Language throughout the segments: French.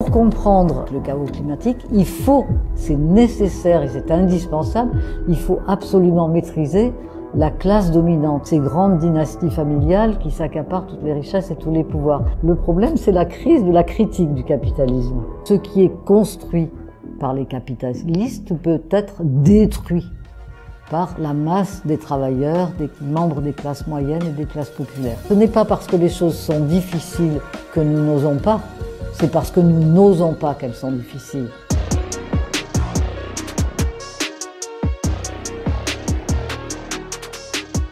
Pour comprendre le chaos climatique, il faut, c'est nécessaire et c'est indispensable, il faut absolument maîtriser la classe dominante, ces grandes dynasties familiales qui s'accaparent toutes les richesses et tous les pouvoirs. Le problème, c'est la crise de la critique du capitalisme. Ce qui est construit par les capitalistes peut être détruit par la masse des travailleurs, des membres des classes moyennes et des classes populaires. Ce n'est pas parce que les choses sont difficiles que nous n'osons pas, c'est parce que nous n'osons pas qu'elles sont difficiles.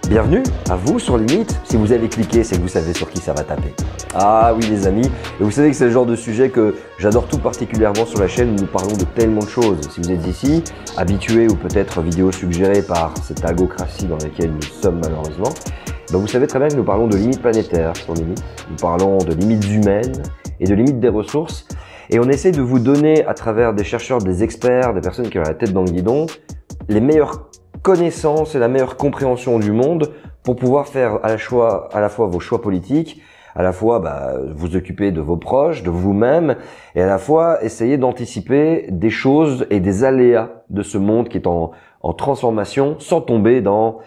Bienvenue à vous sur Limite. Si vous avez cliqué, c'est que vous savez sur qui ça va taper. Ah oui les amis, et vous savez que c'est le genre de sujet que j'adore tout particulièrement sur la chaîne où nous parlons de tellement de choses. Si vous êtes ici, habitué ou peut-être vidéo suggérée par cette algocratie dans laquelle nous sommes malheureusement, ben vous savez très bien que nous parlons de limites planétaires sur Limite. Nous parlons de limites humaines et de limites des ressources. Et on essaie de vous donner à travers des chercheurs, des experts, des personnes qui ont la tête dans le guidon, les meilleures connaissances et la meilleure compréhension du monde pour pouvoir faire à la fois vos choix politiques, à la fois vous occuper de vos proches, de vous-même, et à la fois essayer d'anticiper des choses et des aléas de ce monde qui est en transformation sans tomber dans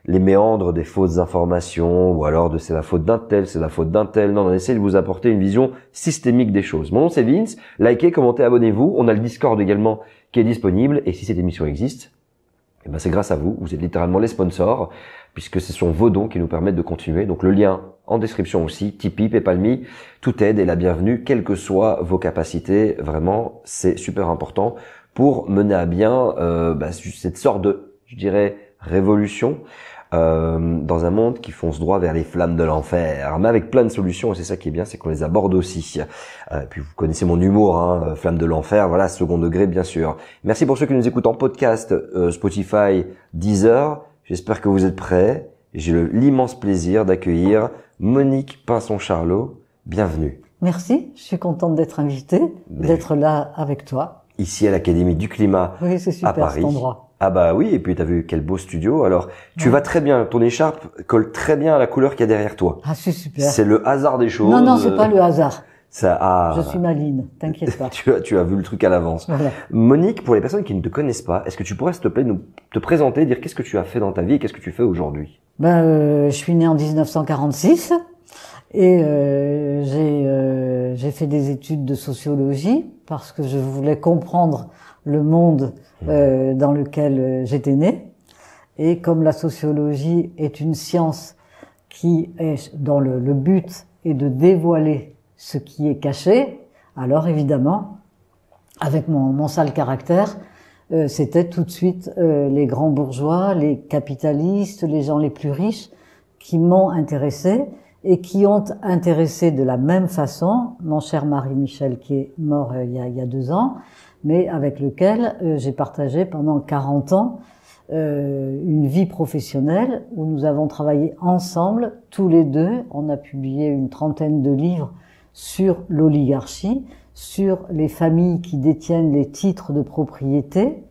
les méandres des fausses informations ou alors de c'est la faute d'un tel, c'est la faute d'un tel. Non, on essaie de vous apporter une vision systémique des choses. Mon nom c'est Vince, likez, commentez, abonnez-vous. On a le Discord également qui est disponible et si cette émission existe, eh ben c'est grâce à vous. Vous êtes littéralement les sponsors puisque ce sont vos dons qui nous permettent de continuer. Donc le lien en description aussi, Tipeee, PayPal.me, toute aide est la bienvenue, quelles que soient vos capacités. Vraiment, c'est super important pour mener à bien cette sorte de, je dirais, révolution dans un monde qui fonce droit vers les flammes de l'enfer, mais avec plein de solutions, et c'est ça qui est bien, c'est qu'on les aborde aussi. Puis vous connaissez mon humour, hein, flammes de l'enfer, voilà, second degré bien sûr. Merci pour ceux qui nous écoutent en podcast, Spotify, Deezer, j'espère que vous êtes prêts. J'ai l'immense plaisir d'accueillir Monique Pinson-Charlot, bienvenue. Merci, je suis contente d'être invitée, d'être là avec toi. Ici à l'Académie du Climat oui, c'est super, à Paris. Cet endroit. Ah bah oui, et puis t'as vu quel beau studio. Alors, tu vas très bien, ton écharpe colle très bien à la couleur qu'il y a derrière toi. Ah, c'est super. C'est le hasard des choses. Non, c'est pas le hasard. Je suis voilà. maline, t'inquiète pas. tu as vu le truc à l'avance. Voilà. Monique, pour les personnes qui ne te connaissent pas, est-ce que tu pourrais s'il te plaît te présenter, dire qu'est-ce que tu as fait dans ta vie et qu'est-ce que tu fais aujourd'hui? Je suis née en 1946 et j'ai fait des études de sociologie parce que je voulais comprendre le monde dans lequel j'étais née. Et comme la sociologie est une science dont le but est de dévoiler ce qui est caché, alors évidemment, avec mon sale caractère, c'était tout de suite les grands bourgeois, les capitalistes, les gens les plus riches qui m'ont intéressée et qui ont intéressé de la même façon mon cher Marie Michel qui est mort il y a 2 ans, mais avec lequel j'ai partagé pendant 40 ans une vie professionnelle où nous avons travaillé ensemble, tous les deux. On a publié une 30aine de livres sur l'oligarchie, sur les familles qui détiennent les titres de propriété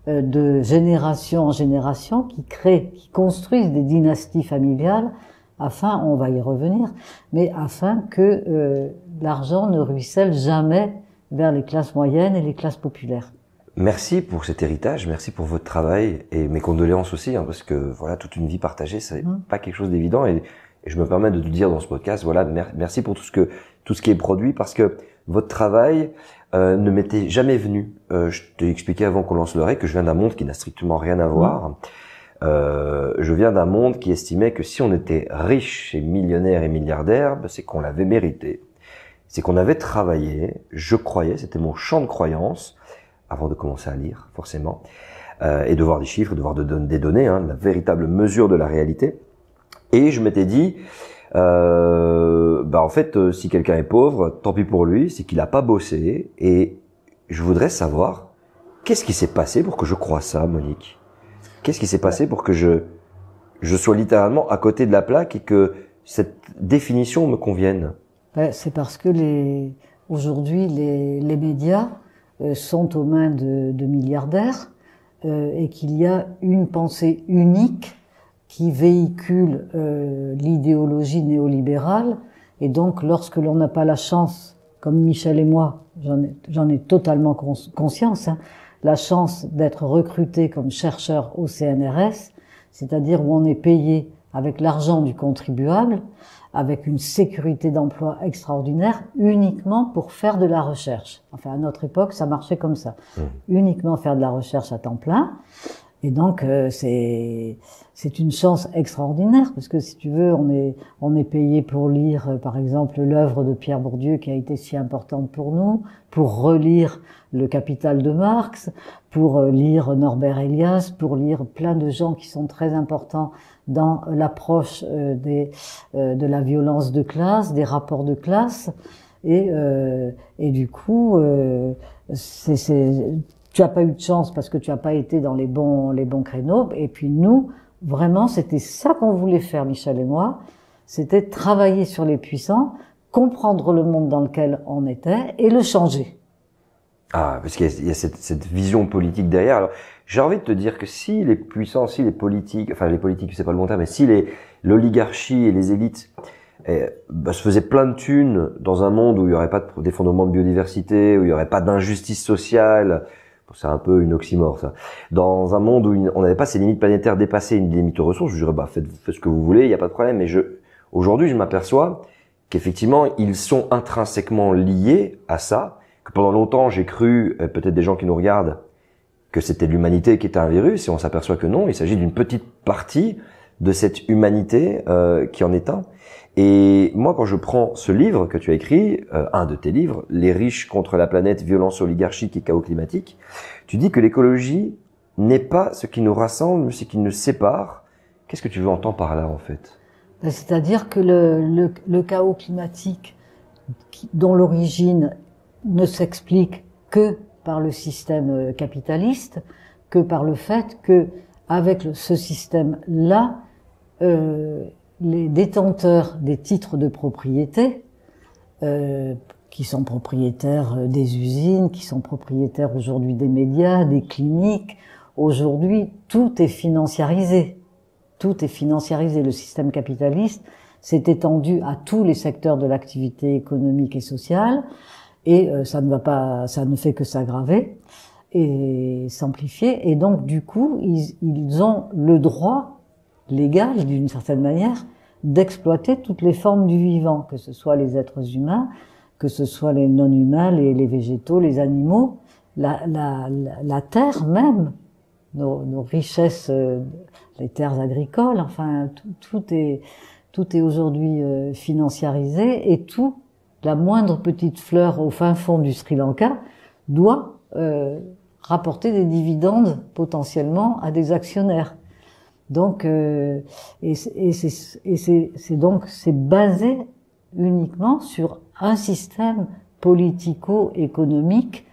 de génération en génération, qui construisent des dynasties familiales afin, on va y revenir, mais afin que l'argent ne ruisselle jamais vers les classes moyennes et les classes populaires. Merci pour cet héritage, merci pour votre travail et mes condoléances aussi, hein, parce que voilà, toute une vie partagée, c'est pas quelque chose d'évident et je me permets de te dire dans ce podcast, voilà, merci pour tout ce qui est produit parce que votre travail ne m'était jamais venu. Je t'ai expliqué avant qu'on lance l'oreille que je viens d'un monde qui n'a strictement rien à voir. Je viens d'un monde qui estimait que si on était riche et millionnaire et milliardaire, c'est qu'on l'avait mérité. C'est qu'on avait travaillé, je croyais, c'était mon champ de croyance, avant de commencer à lire, forcément, et de voir des chiffres, de voir des données, hein, la véritable mesure de la réalité. Et je m'étais dit, en fait, si quelqu'un est pauvre, tant pis pour lui, c'est qu'il n'a pas bossé. Et je voudrais savoir, qu'est-ce qui s'est passé pour que je croie ça, Monique? Qu'est-ce qui s'est passé pour que je sois littéralement à côté de la plaque et que cette définition me convienne? C'est parce que aujourd'hui, les médias sont aux mains de milliardaires et qu'il y a une pensée unique qui véhicule l'idéologie néolibérale. Et donc, lorsque l'on n'a pas la chance comme Michel et moi, j'en ai totalement conscience, hein, la chance d'être recruté comme chercheur au CNRS, c'est-à-dire où on est payé avec l'argent du contribuable, avec une sécurité d'emploi extraordinaire, uniquement pour faire de la recherche. Enfin, à notre époque, ça marchait comme ça. Uniquement faire de la recherche à temps plein. Et donc, c'est une chance extraordinaire, parce que si tu veux, on est payé pour lire, par exemple, l'œuvre de Pierre Bourdieu, qui a été si importante pour nous, pour relire Le Capital de Marx, pour lire Norbert Elias, pour lire plein de gens qui sont très importants dans l'approche de la violence de classe, des rapports de classe, et du coup, tu as pas eu de chance parce que tu as pas été dans les bons créneaux. Et puis nous, vraiment, c'était ça qu'on voulait faire, Michel et moi. C'était travailler sur les puissants, comprendre le monde dans lequel on était et le changer. Ah, parce qu'il y a cette vision politique derrière. Alors, j'ai envie de te dire que si les puissants, si les politiques, enfin les politiques, c'est pas le bon terme, mais si l'oligarchie et les élites se faisaient plein de thunes dans un monde où il y aurait pas d'effondrement de biodiversité, où il y aurait pas d'injustice sociale, c'est un peu une oxymore, ça. Dans un monde où on n'avait pas ces limites planétaires dépassées, une limite aux ressources, je dirais, faites ce que vous voulez, il n'y a pas de problème. Mais aujourd'hui, je m'aperçois qu'effectivement, ils sont intrinsèquement liés à ça, que pendant longtemps, j'ai cru, peut-être des gens qui nous regardent, que c'était l'humanité qui était un virus, et on s'aperçoit que non, il s'agit d'une petite partie de cette humanité qui en est un. Et moi, quand je prends ce livre que tu as écrit, un de tes livres, Les riches contre la planète, violence oligarchique et chaos climatique, tu dis que l'écologie n'est pas ce qui nous rassemble, mais ce qui nous sépare. Qu'est-ce que tu veux entendre par là, en fait? C'est-à-dire que le chaos climatique, dont l'origine ne s'explique que par le système capitaliste, que par le fait que, avec ce système-là, les détenteurs des titres de propriété, qui sont propriétaires des usines, qui sont propriétaires aujourd'hui des médias, des cliniques, aujourd'hui, tout est financiarisé. Tout est financiarisé. Le système capitaliste s'est étendu à tous les secteurs de l'activité économique et sociale, et ça ne fait que s'aggraver et s'amplifier. Et donc, du coup, ils ont le droit légal, d'une certaine manière, d'exploiter toutes les formes du vivant, que ce soit les êtres humains, que ce soit les non-humains, les végétaux, les animaux, la terre même, nos richesses, les terres agricoles, enfin, tout est aujourd'hui financiarisé, et la moindre petite fleur au fin fond du Sri Lanka doit rapporter des dividendes potentiellement à des actionnaire. Donc, c'est basé uniquement sur un système politico-économique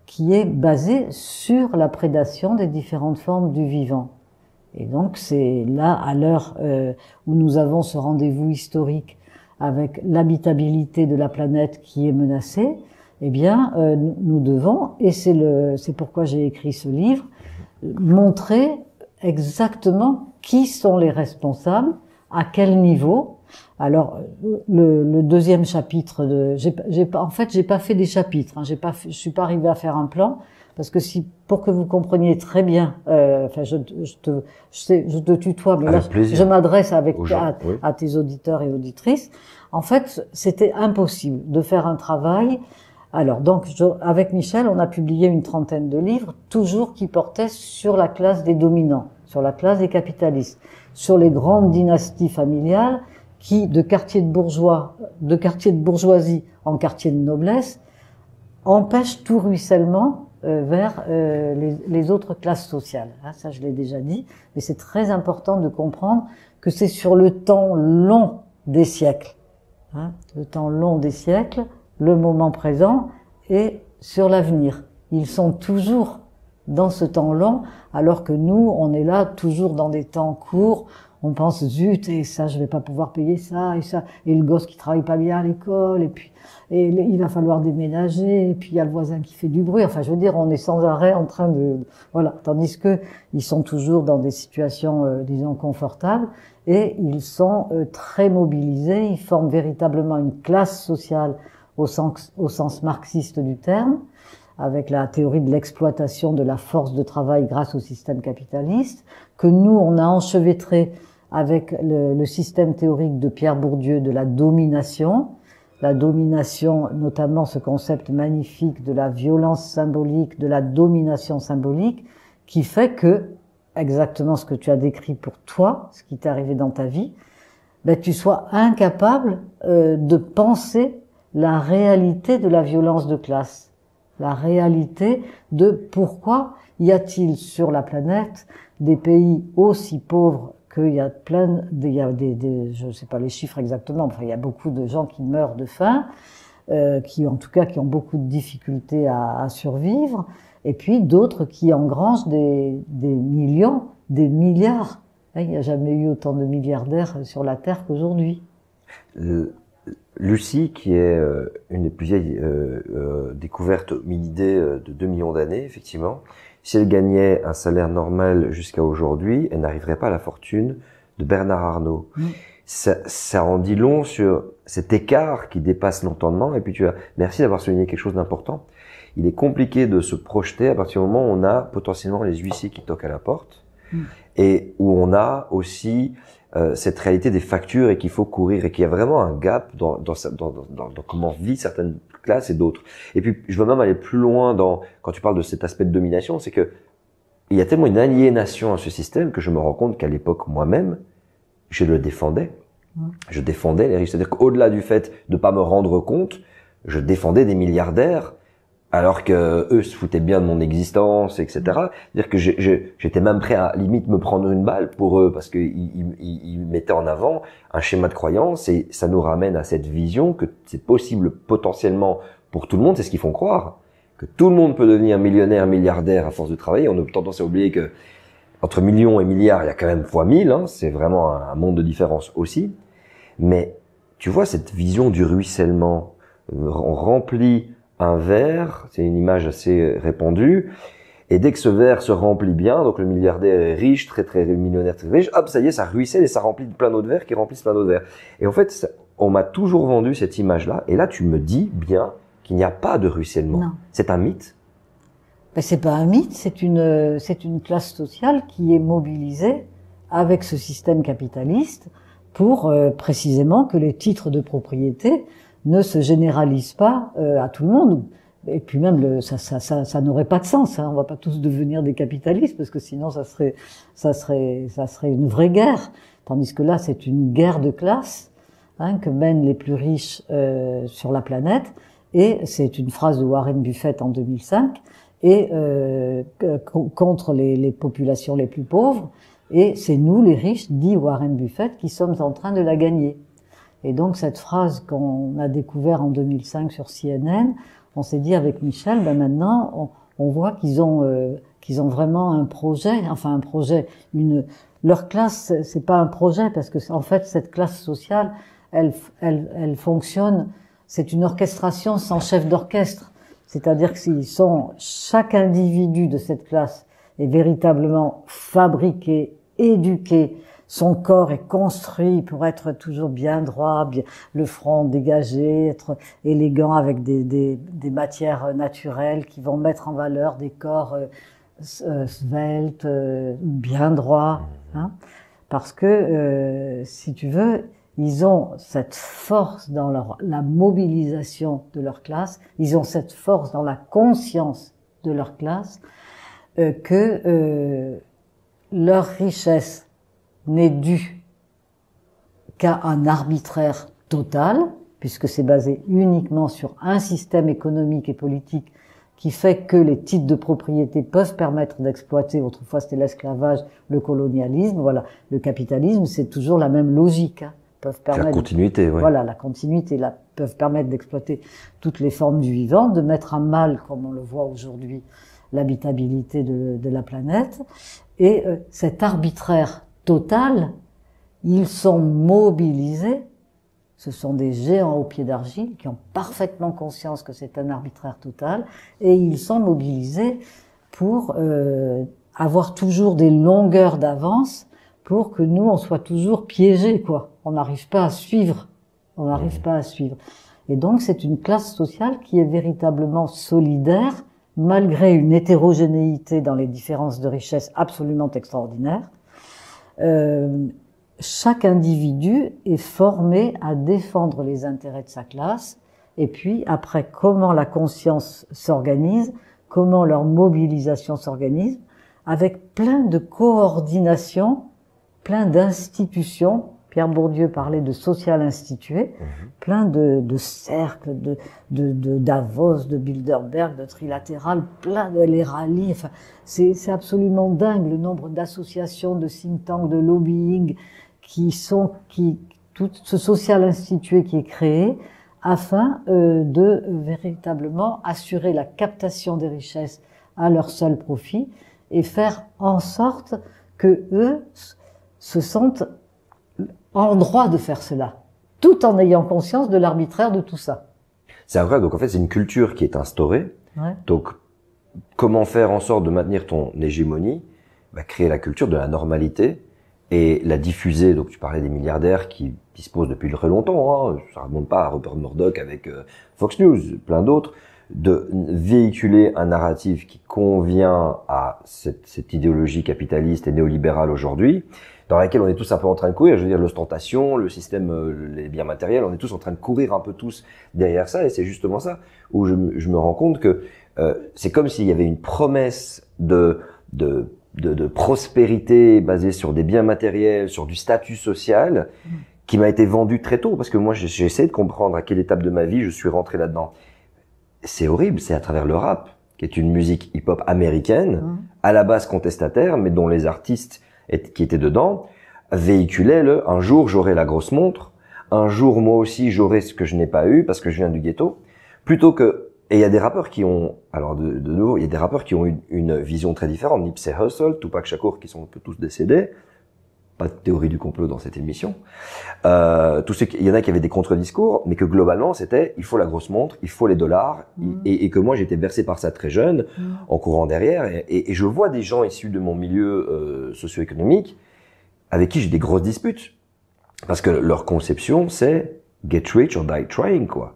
qui est basé sur la prédation des différentes formes du vivant. Et donc, c'est là, à l'heure où nous avons ce rendez-vous historique avec l'habitabilité de la planète qui est menacée, eh bien, nous devons, et c'est pourquoi j'ai écrit ce livre, montrer exactement qui sont les responsables, à quel niveau. Alors, le deuxième chapitre en fait, j'ai pas fait des chapitres, hein, je suis pas arrivée à faire un plan, parce que pour que vous compreniez très bien, enfin, je te tutoie, mais là, je m'adresse à tes auditeurs et auditrices. En fait, c'était impossible de faire un travail. Alors, donc, avec Michel, on a publié une trentaine de livres, toujours qui portaient sur la classe des dominants, sur la classe des capitalistes, sur les grandes dynasties familiales qui, de quartier de bourgeoisie en quartier de noblesse, empêchent tout ruissellement vers les autres classes sociales. Hein, ça, je l'ai déjà dit, mais c'est très important de comprendre que c'est sur le temps long des siècles, hein, le temps long des siècles, le moment présent et sur l'avenir. Ils sont toujours dans ce temps long, alors que nous, on est là toujours dans des temps courts. On pense, zut, et ça, je vais pas pouvoir payer ça, et le gosse qui travaille pas bien à l'école, et il va falloir déménager, et puis il y a le voisin qui fait du bruit. Enfin, je veux dire, on est sans arrêt en train voilà. Tandis que ils sont toujours dans des situations, disons, confortables, et ils sont très mobilisés. Ils forment véritablement une classe sociale au sens marxiste du terme, avec la théorie de l'exploitation de la force de travail grâce au système capitaliste, que nous, on a enchevêtré avec le système théorique de Pierre Bourdieu de la domination, notamment ce concept magnifique de la violence symbolique, de la domination symbolique, qui fait que, exactement ce que tu as décrit pour toi, ce qui t'est arrivé dans ta vie, ben, tu sois incapable de penser la réalité de la violence de classe, la réalité de pourquoi y a-t-il sur la planète des pays aussi pauvres qu'il y a je sais pas les chiffres exactement, enfin il y a beaucoup de gens qui meurent de faim, qui en tout cas qui ont beaucoup de difficultés à survivre, et puis d'autres qui engrangent des millions, des milliards. Il n'y a jamais eu autant de milliardaires sur la Terre qu'aujourd'hui. Lucie, qui est une des plus vieilles découvertes hominidées de 2 millions d'années, effectivement, si elle gagnait un salaire normal jusqu'à aujourd'hui, elle n'arriverait pas à la fortune de Bernard Arnault. Ça en dit long sur cet écart qui dépasse l'entendement. Et puis merci d'avoir souligné quelque chose d'important. Il est compliqué de se projeter à partir du moment où on a potentiellement les huissiers qui toquent à la porte et où on a aussi cette réalité des factures et qu'il faut courir et qu'il y a vraiment un gap dans comment vivent certaines classes et d'autres. Et puis, je veux même aller plus loin quand tu parles de cet aspect de domination, c'est que il y a tellement une aliénation à ce système que je me rends compte qu'à l'époque, moi-même, je le défendais. Je défendais les riches. C'est-à-dire qu'au-delà du fait de pas me rendre compte, je défendais des milliardaires alors que eux se foutaient bien de mon existence, etc. C'est-à-dire que j'étais même prêt à limite me prendre une balle pour eux parce que ils mettaient en avant un schéma de croyance et ça nous ramène à cette vision que c'est possible potentiellement pour tout le monde, c'est ce qu'ils font croire, que tout le monde peut devenir millionnaire, milliardaire à force de travailler. On a tendance à oublier que entre millions et milliards, il y a quand même fois 1000, hein, c'est vraiment un monde de différence aussi. Mais tu vois cette vision du ruissellement, on remplit un verre, c'est une image assez répandue, et dès que ce verre se remplit bien, donc le milliardaire est riche, très très millionnaire, très riche, hop, ça y est, ça ruisselle et ça remplit plein d'autres verres qui remplissent plein d'autres verres. Et en fait, on m'a toujours vendu cette image-là, et là tu me dis bien qu'il n'y a pas de ruissellement. Non. C'est un mythe? Ben, c'est pas un mythe, c'est une classe sociale qui est mobilisée avec ce système capitaliste pour précisément que les titres de propriété ne se généralise pas à tout le monde. Et puis même, ça n'aurait pas de sens. Hein. On va pas tous devenir des capitalistes parce que sinon, ça serait une vraie guerre. Tandis que là, c'est une guerre de classe que mènent les plus riches sur la planète. Et c'est une phrase de Warren Buffett en 2005. Et contre les populations les plus pauvres. Et c'est nous, les riches, dit Warren Buffett, qui sommes en train de la gagner. Et donc cette phrase qu'on a découvert en 2005 sur CNN, on s'est dit avec Michel, ben maintenant on voit qu'ils ont vraiment un projet, leur classe c'est pas un projet parce que en fait cette classe sociale elle fonctionne, c'est une orchestration sans chef d'orchestre, c'est-à-dire que chaque individu de cette classe est véritablement fabriqué, éduqué. Son corps est construit pour être toujours bien droit, le front dégagé, être élégant avec des matières naturelles qui vont mettre en valeur des corps sveltes, bien droits. Hein, parce que, si tu veux, ils ont cette force dans la mobilisation de leur classe, ils ont cette force dans la conscience de leur classe, que leur richesse n'est due qu'à un arbitraire total, puisque c'est basé uniquement sur un système économique et politique qui fait que les titres de propriété peuvent permettre d'exploiter, autrefois c'était l'esclavage, le colonialisme, voilà, le capitalisme, c'est toujours la même logique, hein, peuvent permettre, la continuité, oui. Voilà, la continuité, peuvent permettre d'exploiter toutes les formes du vivant, de mettre à mal, comme on le voit aujourd'hui, l'habitabilité de la planète, et cet arbitraire total, ils sont mobilisés, ce sont des géants au pied d'argile qui ont parfaitement conscience que c'est un arbitraire total, et ils sont mobilisés pour avoir toujours des longueurs d'avance pour que nous, on soit toujours piégés, quoi. On n'arrive pas à suivre. On n'arrive pas à suivre. Et donc c'est une classe sociale qui est véritablement solidaire, malgré une hétérogénéité dans les différences de richesse absolument extraordinaire. Chaque individu est formé à défendre les intérêts de sa classe, et puis après, comment la conscience s'organise, comment leur mobilisation s'organise, avec plein de coordination, plein d'institutions. Pierre Bourdieu parlait de social institué, plein de cercles, de Davos, de Bilderberg, de trilatéral, plein de les rallyes. Enfin, c'est absolument dingue le nombre d'associations, de think tanks, de lobbying tout ce social institué qui est créé afin de véritablement assurer la captation des richesses à leur seul profit et faire en sorte que eux se sentent en droit de faire cela, tout en ayant conscience de l'arbitraire de tout ça. C'est incroyable. Donc en fait, c'est une culture qui est instaurée. Ouais. Donc, comment faire en sorte de maintenir ton hégémonie? Créer la culture de la normalité et la diffuser. Donc tu parlais des milliardaires qui disposent depuis très longtemps, hein, ça remonte pas à Rupert Murdoch avec Fox News, plein d'autres, de véhiculer un narratif qui convient à cette idéologie capitaliste et néolibérale aujourd'hui, dans laquelle on est tous un peu en train de courir. Je veux dire, l'ostentation, le système, les biens matériels, on est tous en train de courir un peu tous derrière ça, et c'est justement ça où je me rends compte que c'est comme s'il y avait une promesse de prospérité basée sur des biens matériels, sur du statut social, qui m'a été vendue très tôt, parce que moi j'ai essayé de comprendre à quelle étape de ma vie je suis rentré là-dedans. C'est horrible, c'est à travers le rap, qui est une musique hip-hop américaine, à la base contestataire, mais dont les artistes qui étaient dedans véhiculaient un jour j'aurai la grosse montre, un jour moi aussi j'aurai ce que je n'ai pas eu parce que je viens du ghetto, plutôt que. Et il y a des rappeurs qui ont, alors de nouveau, il y a des rappeurs qui ont une vision très différente. Nipsey Hussle, Tupac Shakur, qui sont un peu tous décédés. Pas de théorie du complot dans cette émission. Il y en a qui avaient des contre-discours, mais que globalement c'était, il faut la grosse montre, il faut les dollars, et que moi j'étais bercé par ça très jeune, en courant derrière, et je vois des gens issus de mon milieu socio-économique, avec qui j'ai des grosses disputes. Parce que leur conception c'est, get rich or die trying, quoi.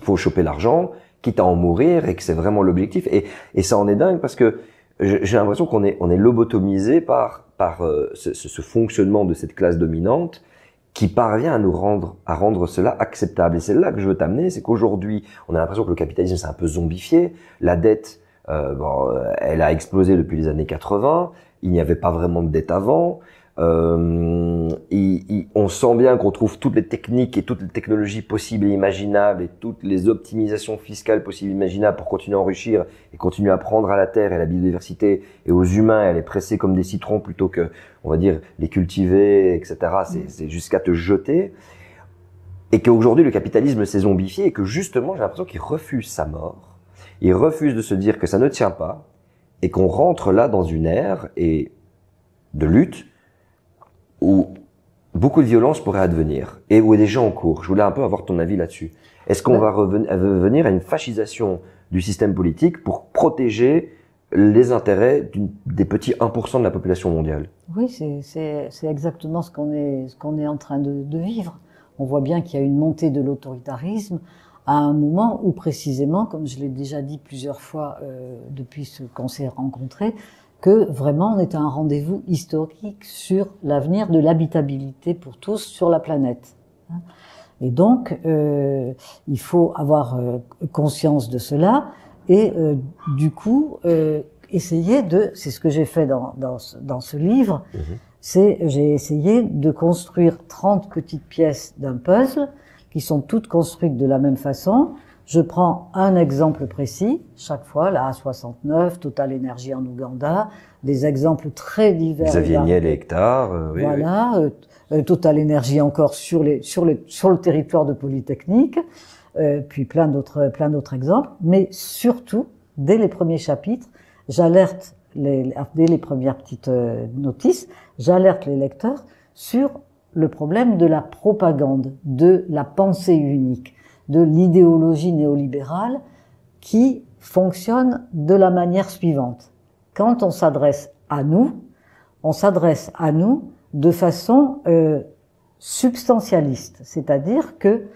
Faut choper l'argent, quitte à en mourir, et que c'est vraiment l'objectif. Et ça en est dingue parce que j'ai l'impression qu'on est lobotomisé par ce fonctionnement de cette classe dominante qui parvient à rendre cela acceptable. Et c'est là que je veux t'amener, c'est qu'aujourd'hui, on a l'impression que le capitalisme c'est un peu zombifié. La dette, elle a explosé depuis les années 80. Il n'y avait pas vraiment de dette avant. On sent bien qu'on trouve toutes les techniques et toutes les technologies possibles et imaginables et toutes les optimisations fiscales possibles et imaginables pour continuer à enrichir et continuer à prendre à la terre et à la biodiversité et aux humains et à les presser comme des citrons plutôt que, on va dire, les cultiver, etc. C'est jusqu'à te jeter. Et qu'aujourd'hui, le capitalisme s'est zombifié et que justement, j'ai l'impression qu'il refuse sa mort. Il refuse de se dire que ça ne tient pas et qu'on rentre là dans une ère de lutte où beaucoup de violence pourrait advenir et où est déjà en cours. Je voulais un peu avoir ton avis là-dessus. Est-ce qu'on va revenir à une fascisation du système politique pour protéger les intérêts des petits 1% de la population mondiale? Oui, c'est exactement ce qu'on est en train de vivre. On voit bien qu'il y a une montée de l'autoritarisme à un moment où précisément, comme je l'ai déjà dit plusieurs fois depuis qu'on s'est rencontrés, que vraiment on est à un rendez-vous historique sur l'avenir de l'habitabilité pour tous sur la planète. Et donc, il faut avoir conscience de cela et du coup essayer c'est ce que j'ai fait dans ce livre, j'ai essayé de construire 30 petites pièces d'un puzzle qui sont toutes construites de la même façon. Je prends un exemple précis, chaque fois, la A69, Total Energy en Ouganda, des exemples très divers. Xavier Niel et Hectare, oui. Voilà, Total Energy encore sur le territoire de Polytechnique, puis plein d'autres exemples. Mais surtout, dès les premiers chapitres, j'alerte dès les premières petites notices, j'alerte les lecteurs sur le problème de la propagande, de la pensée unique, de l'idéologie néolibérale qui fonctionne de la manière suivante. Quand on s'adresse à nous de façon substantialiste, c'est-à-dire que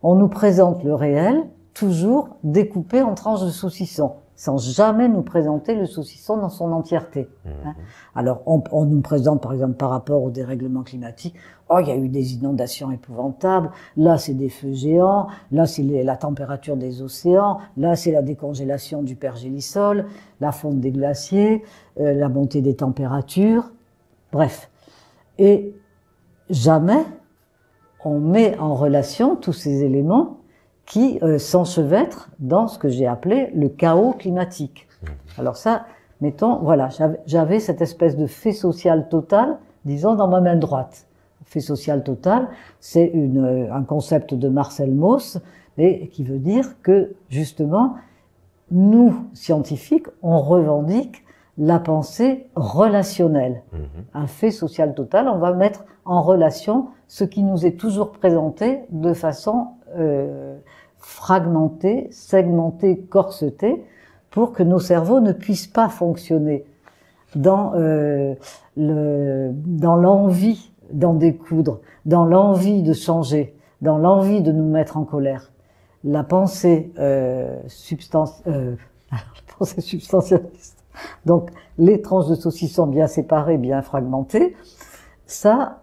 on nous présente le réel toujours découpé en tranches de saucisson, sans jamais nous présenter le saucisson dans son entièreté. Hein. Alors, on nous présente, par exemple, par rapport au dérèglement climatique, oh, il y a eu des inondations épouvantables, là, c'est des feux géants, là, c'est la température des océans, là, c'est la décongélation du pergélisol, la fonte des glaciers, la montée des températures, bref. Et jamais on met en relation tous ces éléments qui s'enchevêtrent dans ce que j'ai appelé le chaos climatique. Alors ça, mettons, voilà, j'avais cette espèce de fait social total, disons, dans ma main droite. Fait social total, c'est un concept de Marcel Mauss, et qui veut dire que, justement, nous, scientifiques, on revendique la pensée relationnelle. Un fait social total, on va mettre en relation ce qui nous est toujours présenté de façon fragmentée, segmentée, corsetée, pour que nos cerveaux ne puissent pas fonctionner dans l'envie d'en découdre, dans l'envie de changer, dans l'envie de nous mettre en colère. La pensée substantialiste, donc les tranches de saucisson bien séparées, bien fragmentées, ça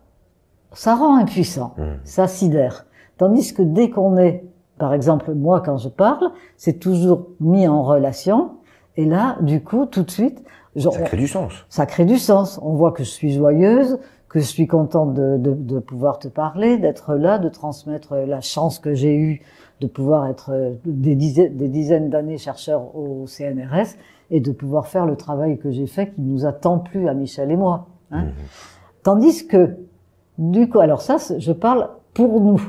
rend impuissant, ça sidère. Tandis que dès qu'on est, par exemple, moi quand je parle, c'est toujours mis en relation, et là, du coup, tout de suite... ça crée du sens. Ça crée du sens. On voit que je suis joyeuse, que je suis contente de pouvoir te parler, d'être là, de transmettre la chance que j'ai eue de pouvoir être des dizaines d'années chercheur au CNRS et de pouvoir faire le travail que j'ai fait qui nous a tant plu à Michel et moi. Hein. Tandis que, du coup, alors ça, je parle pour nous,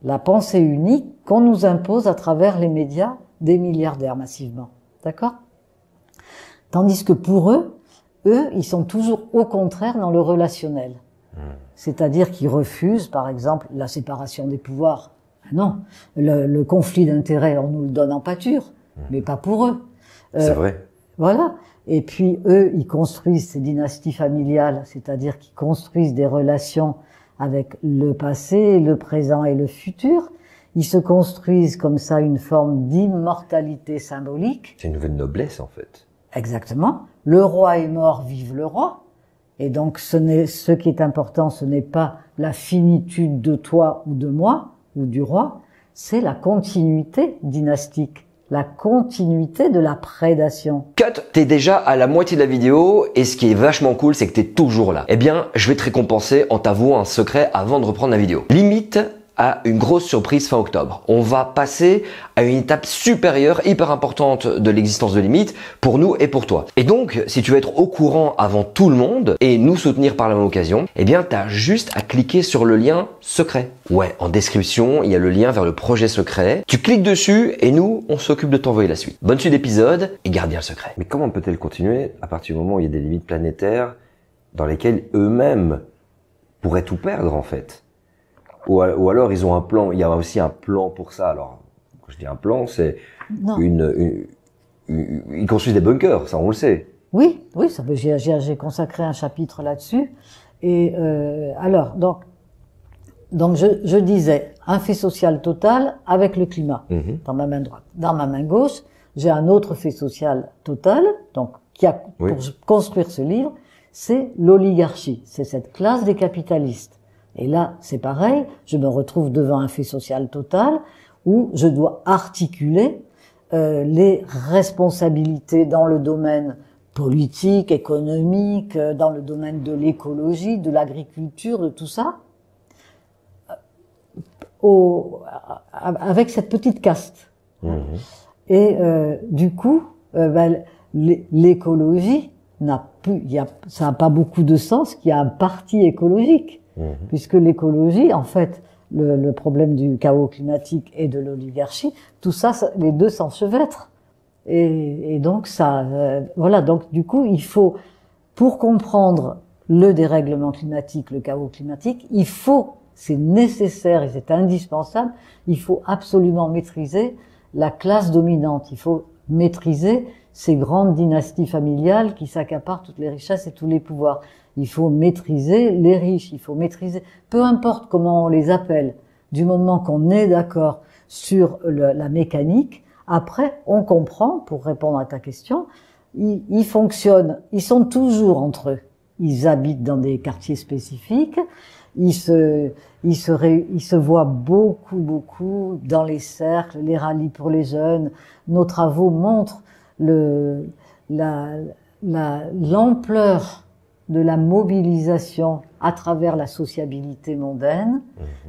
la pensée unique qu'on nous impose à travers les médias des milliardaires massivement. D'accord ? Tandis que pour eux, ils sont toujours au contraire dans le relationnel. C'est-à-dire qu'ils refusent, par exemple, la séparation des pouvoirs. Non, le conflit d'intérêts, on nous le donne en pâture, mais pas pour eux. C'est vrai. Voilà. Et puis eux, ils construisent ces dynasties familiales, c'est-à-dire qu'ils construisent des relations avec le passé, le présent et le futur. Ils se construisent comme ça une forme d'immortalité symbolique. C'est une nouvelle noblesse, en fait. Exactement. Le roi est mort, vive le roi. Et donc, ce qui est important, ce n'est pas la finitude de toi ou de moi, ou du roi, c'est la continuité dynastique, la continuité de la prédation. Cut, t'es déjà à la moitié de la vidéo, et ce qui est vachement cool, c'est que t'es toujours là. Eh bien, je vais te récompenser en t'avouant un secret avant de reprendre la vidéo. Limite à une grosse surprise fin octobre. On va passer à une étape supérieure, hyper importante de l'existence de Limite pour nous et pour toi. Et donc, si tu veux être au courant avant tout le monde et nous soutenir par la même occasion, eh bien, t'as juste à cliquer sur le lien secret. Ouais, en description, il y a le lien vers le projet secret. Tu cliques dessus et nous, on s'occupe de t'envoyer la suite. Bonne suite d'épisode et garde bien le secret. Mais comment peut-elle continuer à partir du moment où il y a des limites planétaires dans lesquelles eux-mêmes pourraient tout perdre en fait? Ou alors ils ont un plan, il y a aussi un plan pour ça. Alors, quand je dis un plan, c'est ils construisent des bunkers, ça on le sait. Oui, ça, j'ai consacré un chapitre là-dessus. Et alors, donc je disais, un fait social total avec le climat, dans ma main droite. Dans ma main gauche, j'ai un autre fait social total, donc pour construire ce livre, c'est l'oligarchie, c'est cette classe des capitalistes. Et là, c'est pareil, je me retrouve devant un fait social total où je dois articuler les responsabilités dans le domaine politique, économique, dans le domaine de l'écologie, de l'agriculture, de tout ça, avec cette petite caste. Et du coup, l'écologie ça n'a pas beaucoup de sens qu'il y a un parti écologique. Puisque l'écologie, en fait, le problème du chaos climatique et de l'oligarchie, tout ça, les deux s'enchevêtrent. Et donc voilà. Donc du coup, il faut, pour comprendre le dérèglement climatique, le chaos climatique, c'est nécessaire et c'est indispensable, il faut absolument maîtriser la classe dominante. Il faut maîtriser ces grandes dynasties familiales qui s'accaparent toutes les richesses et tous les pouvoirs. Il faut maîtriser les riches, il faut maîtriser, peu importe comment on les appelle, du moment qu'on est d'accord sur la mécanique. Après, on comprend, pour répondre à ta question, ils fonctionnent, ils sont toujours entre eux. Ils habitent dans des quartiers spécifiques, ils se voient beaucoup dans les cercles, les rallyes pour les jeunes. Nos travaux montrent l'ampleur de la mobilisation à travers la sociabilité mondaine.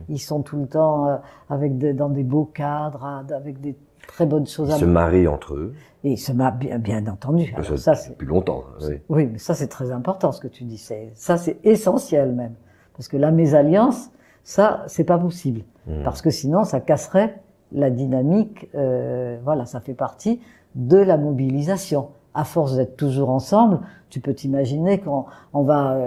Ils sont tout le temps dans des beaux cadres, avec des très bonnes choses. Ils se marient entre eux. Et ils se marient, bien entendu. Alors, ça, c'est depuis longtemps. Oui. Oui, mais ça c'est très important ce que tu dis. Ça c'est essentiel même, parce que la mésalliance, ça c'est pas possible, parce que sinon ça casserait la dynamique. Voilà, ça fait partie de la mobilisation. À force d'être toujours ensemble, tu peux t'imaginer qu'on va...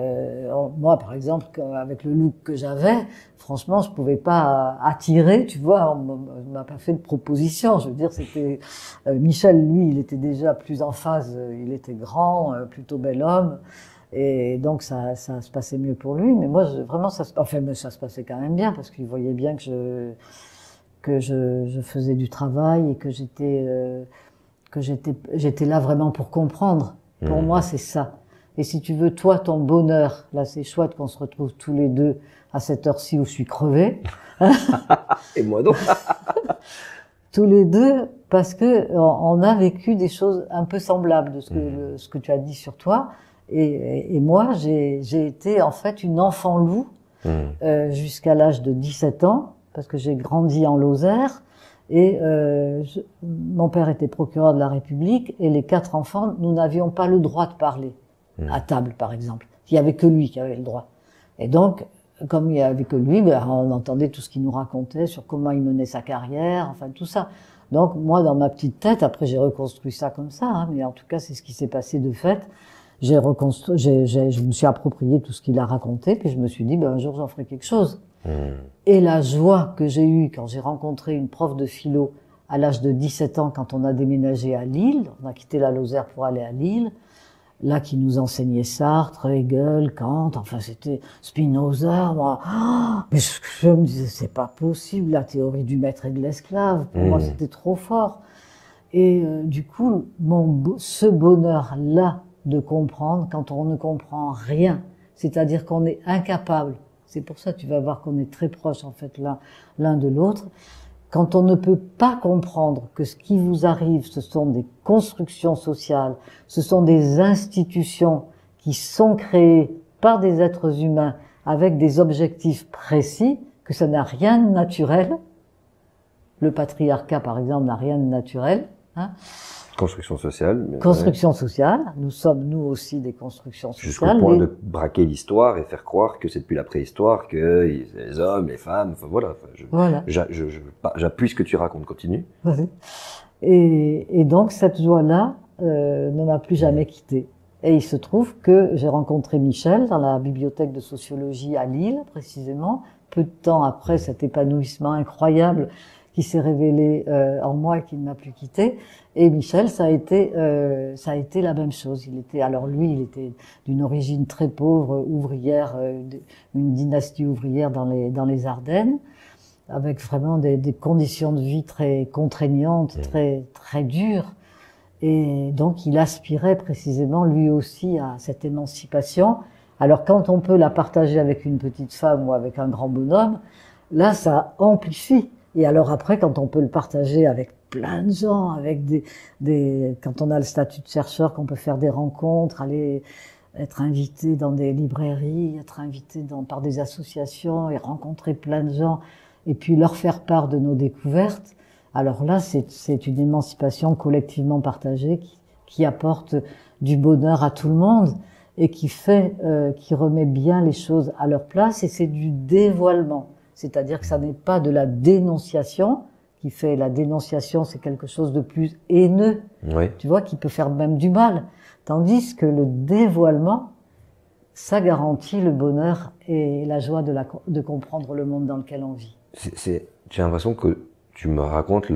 moi, par exemple, avec le look que j'avais, franchement, je pouvais pas attirer, tu vois, on m'a pas fait de proposition. Je veux dire, c'était... Michel, lui, il était déjà plus en phase, il était grand, plutôt bel homme, et donc ça se passait mieux pour lui. Mais moi, vraiment, ça se passait quand même bien, parce qu'il voyait bien que je faisais du travail et que j'étais là vraiment pour comprendre. Pour moi, c'est ça. Et si tu veux, toi, ton bonheur, là, c'est chouette qu'on se retrouve tous les deux à cette heure-ci où je suis crevée. Et moi donc. Tous les deux, parce que on a vécu des choses un peu semblables de ce que tu as dit sur toi. Et moi, j'ai été en fait une enfant loup jusqu'à l'âge de 17 ans, parce que j'ai grandi en Lozère. Et mon père était procureur de la République, et les 4 enfants, nous n'avions pas le droit de parler à table, par exemple. Il y avait que lui qui avait le droit. Et donc, comme il y avait que lui, ben, on entendait tout ce qu'il nous racontait sur comment il menait sa carrière, enfin tout ça. Donc moi, dans ma petite tête, après j'ai reconstruit ça comme ça, hein, mais en tout cas c'est ce qui s'est passé de fait. Je me suis approprié tout ce qu'il a raconté, puis je me suis dit, ben un jour j'en ferai quelque chose. Et la joie que j'ai eue quand j'ai rencontré une prof de philo à l'âge de 17 ans, quand on a déménagé à Lille, on a quitté la Lozère pour aller à Lille, là qui nous enseignait Sartre, Hegel, Kant, enfin c'était Spinoza, moi, mais je me disais c'est pas possible, la théorie du maître et de l'esclave, pour moi c'était trop fort. Et du coup, ce bonheur-là de comprendre quand on ne comprend rien, c'est-à-dire qu'on est incapable. C'est pour ça que tu vas voir qu'on est très proches en fait l'un de l'autre. Quand on ne peut pas comprendre que ce qui vous arrive, ce sont des constructions sociales, ce sont des institutions qui sont créées par des êtres humains avec des objectifs précis, que ça n'a rien de naturel. Le patriarcat, par exemple, n'a rien de naturel. Hein. Construction sociale. Construction sociale. Nous sommes, nous aussi, des constructions sociales. Jusqu'au point de braquer l'histoire et faire croire que c'est depuis la préhistoire que les hommes, les femmes, enfin voilà. Voilà. J'appuie ce que tu racontes, continue. Et donc, cette joie-là ne m'a plus jamais quitté. Et il se trouve que j'ai rencontré Michel dans la bibliothèque de sociologie à Lille, précisément, peu de temps après cet épanouissement incroyable qui s'est révélé en moi et qui ne m'a plus quitté. Et Michel, ça a été la même chose. Il était d'une origine très pauvre, ouvrière, une dynastie ouvrière dans les Ardennes, avec vraiment des conditions de vie très contraignantes, très dures. Et donc, il aspirait précisément, lui aussi, à cette émancipation. Alors, quand on peut la partager avec une petite femme ou avec un grand bonhomme, là, ça amplifie. Et alors après, quand on peut le partager avec plein de gens, avec quand on a le statut de chercheur, qu'on peut faire des rencontres, aller être invité dans des librairies, être invité par des associations et rencontrer plein de gens, et puis leur faire part de nos découvertes. Alors là, c'est une émancipation collectivement partagée qui apporte du bonheur à tout le monde et qui remet bien les choses à leur place, et c'est du dévoilement. C'est-à-dire que ça n'est pas de la dénonciation qui fait. La dénonciation, c'est quelque chose de plus haineux, tu vois, qui peut faire même du mal. Tandis que le dévoilement, ça garantit le bonheur et la joie de comprendre le monde dans lequel on vit. J'ai l'impression que tu me racontes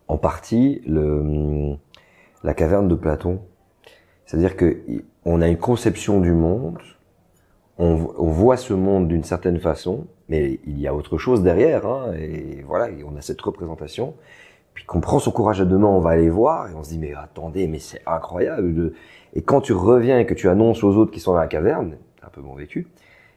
en partie la caverne de Platon. C'est-à-dire que on a une conception du monde, on voit ce monde d'une certaine façon, mais il y a autre chose derrière, hein, et voilà, et on a cette représentation. Puis qu'on prend son courage à deux mains, on va aller voir, et on se dit, mais attendez, mais c'est incroyable. Et quand tu reviens et que tu annonces aux autres qui sont dans la caverne, c'est un peu bon vécu,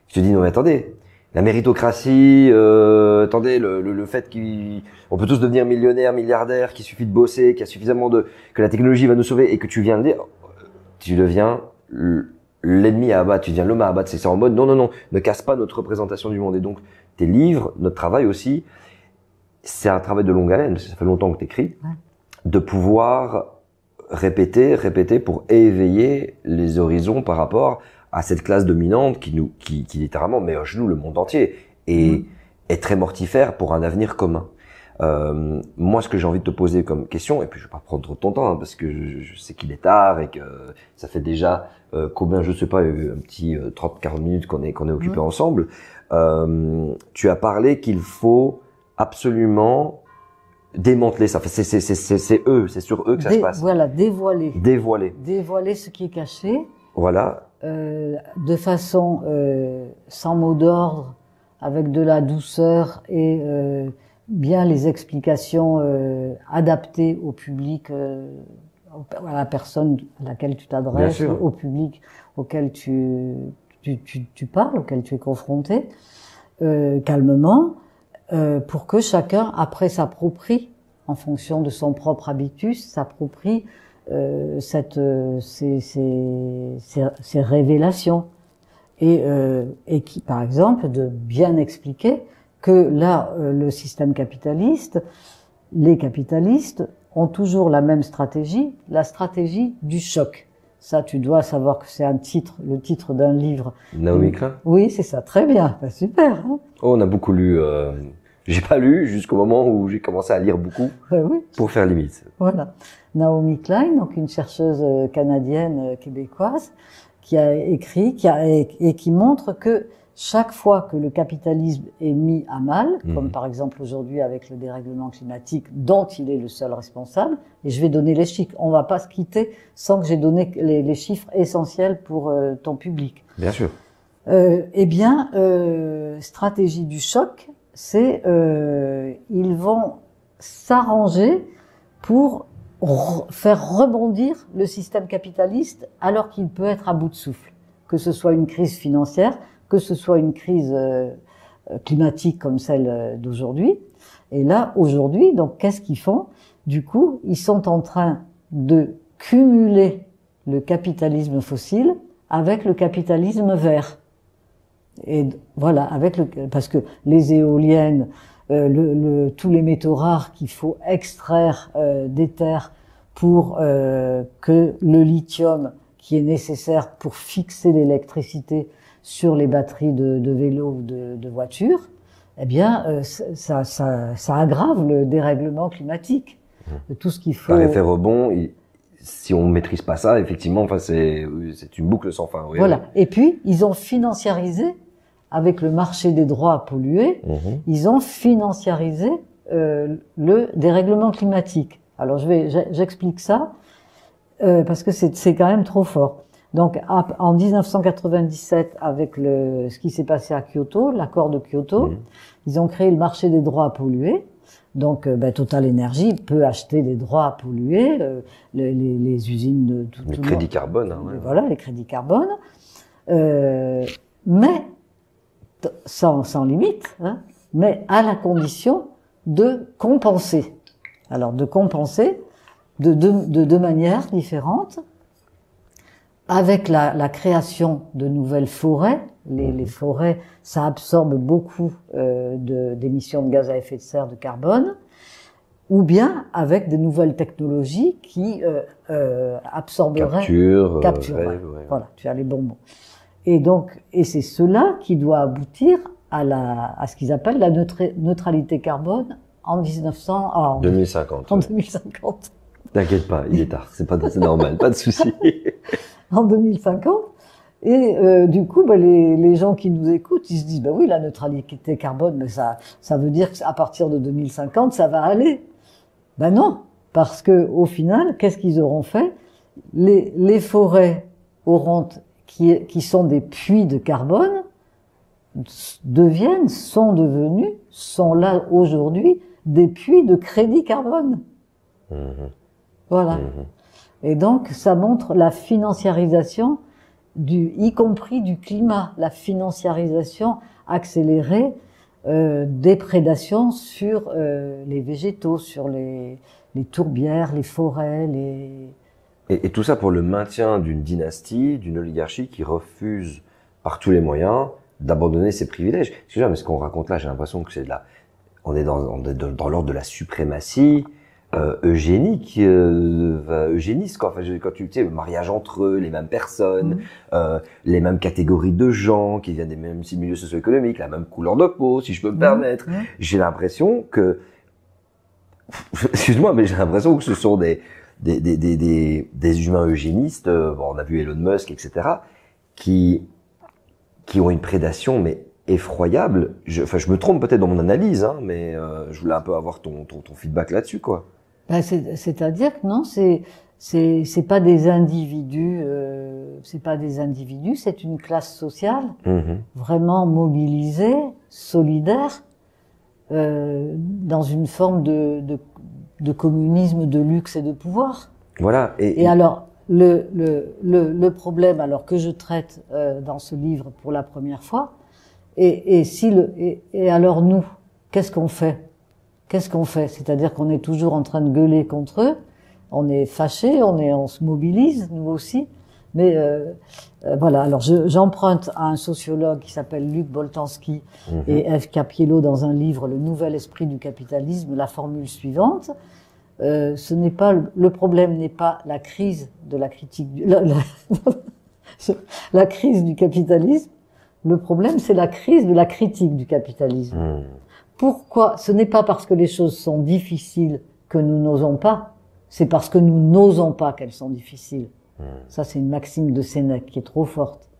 je te dis, non mais attendez, la méritocratie, attendez, le fait qu'on peut tous devenir millionnaires, milliardaires, qu'il suffit de bosser, qu'il y a suffisamment que la technologie va nous sauver, et que tu viens de dire, tu deviens l'ennemi à abattre, tu deviens l'homme à abattre, c'est ça en mode, non, non, non, ne casse pas notre représentation du monde. Et donc, tes livres, notre travail aussi, c'est un travail de longue haleine, parce que ça fait longtemps que tu écris, de pouvoir répéter pour éveiller les horizons par rapport à cette classe dominante qui littéralement met à genoux le monde entier et est très mortifère pour un avenir commun. Moi, ce que j'ai envie de te poser comme question, et puis je vais pas prendre trop de ton temps, hein, parce que je sais qu'il est tard et que ça fait déjà combien, je sais pas, un petit 30-40 minutes qu'on est occupés ensemble. Tu as parlé qu'il faut absolument démanteler ça. C'est eux, c'est sur eux que ça se passe. Voilà, dévoiler. Dévoiler Ce qui est caché. Voilà. De façon sans mot d'ordre, avec de la douceur et bien les explications adaptées au public, à la personne à laquelle tu t'adresses, au public auquel tu parles, auquel tu es confronté, calmement, pour que chacun, après, s'approprie, en fonction de son propre habitus, s'approprie ces révélations. Et qui, par exemple, de bien expliquer que là, le système capitaliste, les capitalistes ont toujours la même stratégie, la stratégie du choc. Ça, tu dois savoir que c'est le titre d'un livre. Naomi Klein? Oui, c'est ça, très bien, bah, super. Hein, oh, on a beaucoup lu. J'ai pas lu jusqu'au moment où j'ai commencé à lire beaucoup pour faire limite. Voilà. Naomi Klein, donc une chercheuse canadienne québécoise, qui a écrit, et qui montre que chaque fois que le capitalisme est mis à mal, comme par exemple aujourd'hui avec le dérèglement climatique dont il est le seul responsable, et je vais donner les chiffres, on va pas se quitter sans que j'ai donné les chiffres essentiels pour ton public. Bien sûr. Eh bien, stratégie du choc, c'est ils vont s'arranger pour faire rebondir le système capitaliste alors qu'il peut être à bout de souffle, que ce soit une crise financière, que ce soit une crise climatique comme celle d'aujourd'hui. Et là, aujourd'hui, donc qu'est-ce qu'ils font? Du coup, ils sont en train de cumuler le capitalisme fossile avec le capitalisme vert. Et voilà, parce que les éoliennes, tous les métaux rares qu'il faut extraire des terres pour que le lithium qui est nécessaire pour fixer l'électricité sur les batteries de vélos ou de voitures, eh bien, ça aggrave le dérèglement climatique. Tout ce qu'il faut. Par effet rebond, si on maîtrise pas ça, effectivement, enfin, c'est une boucle sans fin. Oui, voilà. Et puis, ils ont financiarisé, avec le marché des droits à polluer, ils ont financiarisé le dérèglement climatique. Alors, j'explique ça parce que c'est quand même trop fort. Donc, en 1997, avec ce qui s'est passé à Kyoto, l'accord de Kyoto, ils ont créé le marché des droits à polluer. Donc, Total Energy peut acheter des droits à polluer, les usines de tout le crédit carbone. Hein, voilà, les crédits carbone. Mais sans limite, hein, mais à la condition de compenser. Alors, de compenser de deux manières différentes. Avec la création de nouvelles forêts, les forêts, ça absorbe beaucoup d'émissions de gaz à effet de serre, de carbone, ou bien avec des nouvelles technologies qui absorberaient... Capture, voilà, tu as les bons mots. Et c'est cela qui doit aboutir à ce qu'ils appellent la neutralité carbone en 2050. En 2050. T'inquiète pas, il est tard, c'est normal, pas de souci. En 2050. Et du coup, les gens qui nous écoutent, ils se disent, oui, la neutralité carbone, mais ça veut dire qu'à partir de 2050, ça va aller. Non, parce que au final, qu'est-ce qu'ils auront fait? Les forêts auront qui sont des puits de carbone, sont devenus, sont là aujourd'hui, des puits de crédit carbone. Voilà. Et donc, ça montre la financiarisation y compris du climat, la financiarisation accélérée des prédations sur les végétaux, sur les tourbières, les forêts, Et tout ça pour le maintien d'une dynastie, d'une oligarchie qui refuse par tous les moyens d'abandonner ses privilèges. Excusez-moi, mais ce qu'on raconte là, j'ai l'impression que c'est on est dans l'ordre de la suprématie eugénique, eugéniste quoi. Enfin, quand tu sais, le mariage entre eux, les mêmes personnes, les mêmes catégories de gens qui viennent des mêmes milieux socio-économiques, la même couleur de peau, si je peux me permettre. J'ai l'impression que, excuse-moi, mais j'ai l'impression que ce sont des humains eugénistes. Bon, on a vu Elon Musk, etc., qui ont une prédation mais effroyable. Je me trompe peut-être dans mon analyse, hein, mais je voulais un peu avoir ton feedback là-dessus, quoi. Ben, c'est-à-dire que non, c'est pas des individus, c'est une classe sociale vraiment mobilisée, solidaire, dans une forme de communisme de luxe et de pouvoir. Voilà. Et alors le problème, alors que je traite dans ce livre pour la première fois, et alors nous, qu'est-ce qu'on fait? Qu'est-ce qu'on fait? C'est-à-dire qu'on est toujours en train de gueuler contre eux, on est fâché, on se mobilise, nous aussi. Mais voilà, alors j'emprunte à un sociologue qui s'appelle Luc Boltanski et Eve Cappiello dans un livre, Le nouvel esprit du capitalisme, la formule suivante. Le problème n'est pas la crise de la critique, la crise du capitalisme. Le problème, c'est la crise de la critique du capitalisme. Pourquoi? Ce n'est pas parce que les choses sont difficiles que nous n'osons pas, c'est parce que nous n'osons pas qu'elles sont difficiles. Ça, c'est une maxime de Sénèque qui est trop forte.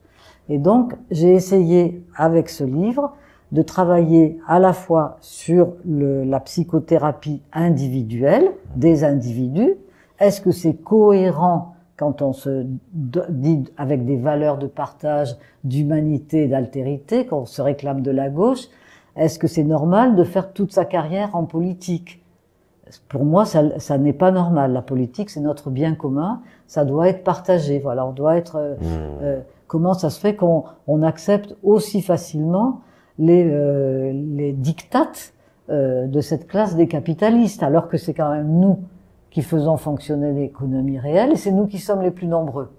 Et donc, j'ai essayé, avec ce livre, de travailler à la fois sur la psychothérapie individuelle des individus. Est-ce que c'est cohérent quand on se dit avec des valeurs de partage, d'humanité, d'altérité, quand on se réclame de la gauche? Est-ce que c'est normal de faire toute sa carrière en politique? Pour moi, ça n'est pas normal. La politique, c'est notre bien commun. Ça doit être partagé. Voilà, on doit être. Comment ça se fait qu'on accepte aussi facilement les dictates de cette classe des capitalistes, alors que c'est quand même nous qui faisons fonctionner l'économie réelle et c'est nous qui sommes les plus nombreux.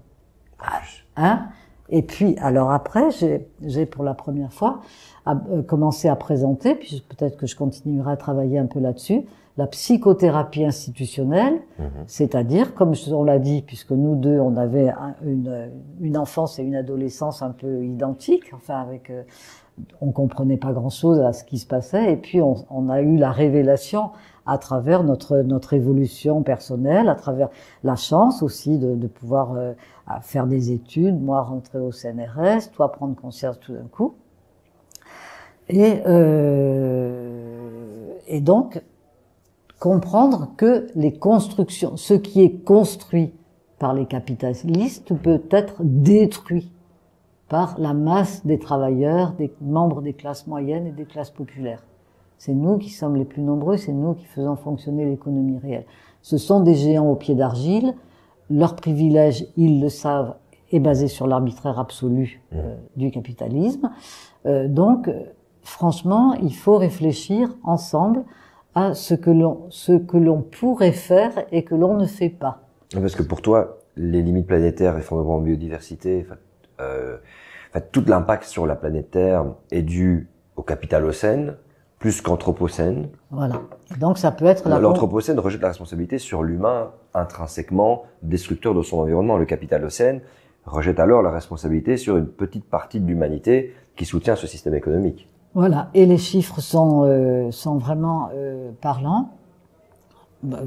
Hein? Et puis, alors après, j'ai pour la première fois commencé à présenter, puis peut-être que je continuerai à travailler un peu là-dessus, la psychothérapie institutionnelle, c'est-à-dire, comme on l'a dit, puisque nous deux, on avait une enfance et une adolescence un peu identiques, enfin avec, on comprenait pas grand-chose à ce qui se passait, et puis on a eu la révélation à travers notre évolution personnelle, à travers la chance aussi de pouvoir faire des études, moi rentrer au CNRS, toi prendre conscience tout d'un coup, et donc comprendre que les constructions, ce qui est construit par les capitalistes peut être détruit par la masse des travailleurs, des membres des classes moyennes et des classes populaires. C'est nous qui sommes les plus nombreux, c'est nous qui faisons fonctionner l'économie réelle. Ce sont des géants au pied d'argile, leur privilège, ils le savent, est basé sur l'arbitraire absolu du capitalisme. Donc, franchement, il faut réfléchir ensemble à ce que l'on pourrait faire et que l'on ne fait pas. Parce que pour toi, les limites planétaires, effondrement en biodiversité, tout l'impact sur la planète Terre est dû au capitalocène plus qu'anthropocène. Voilà. Et donc ça peut être l'anthropocène rejette la responsabilité sur l'humain intrinsèquement destructeur de son environnement. Le capitalocène rejette alors la responsabilité sur une petite partie de l'humanité qui soutient ce système économique. Voilà, et les chiffres sont vraiment parlants,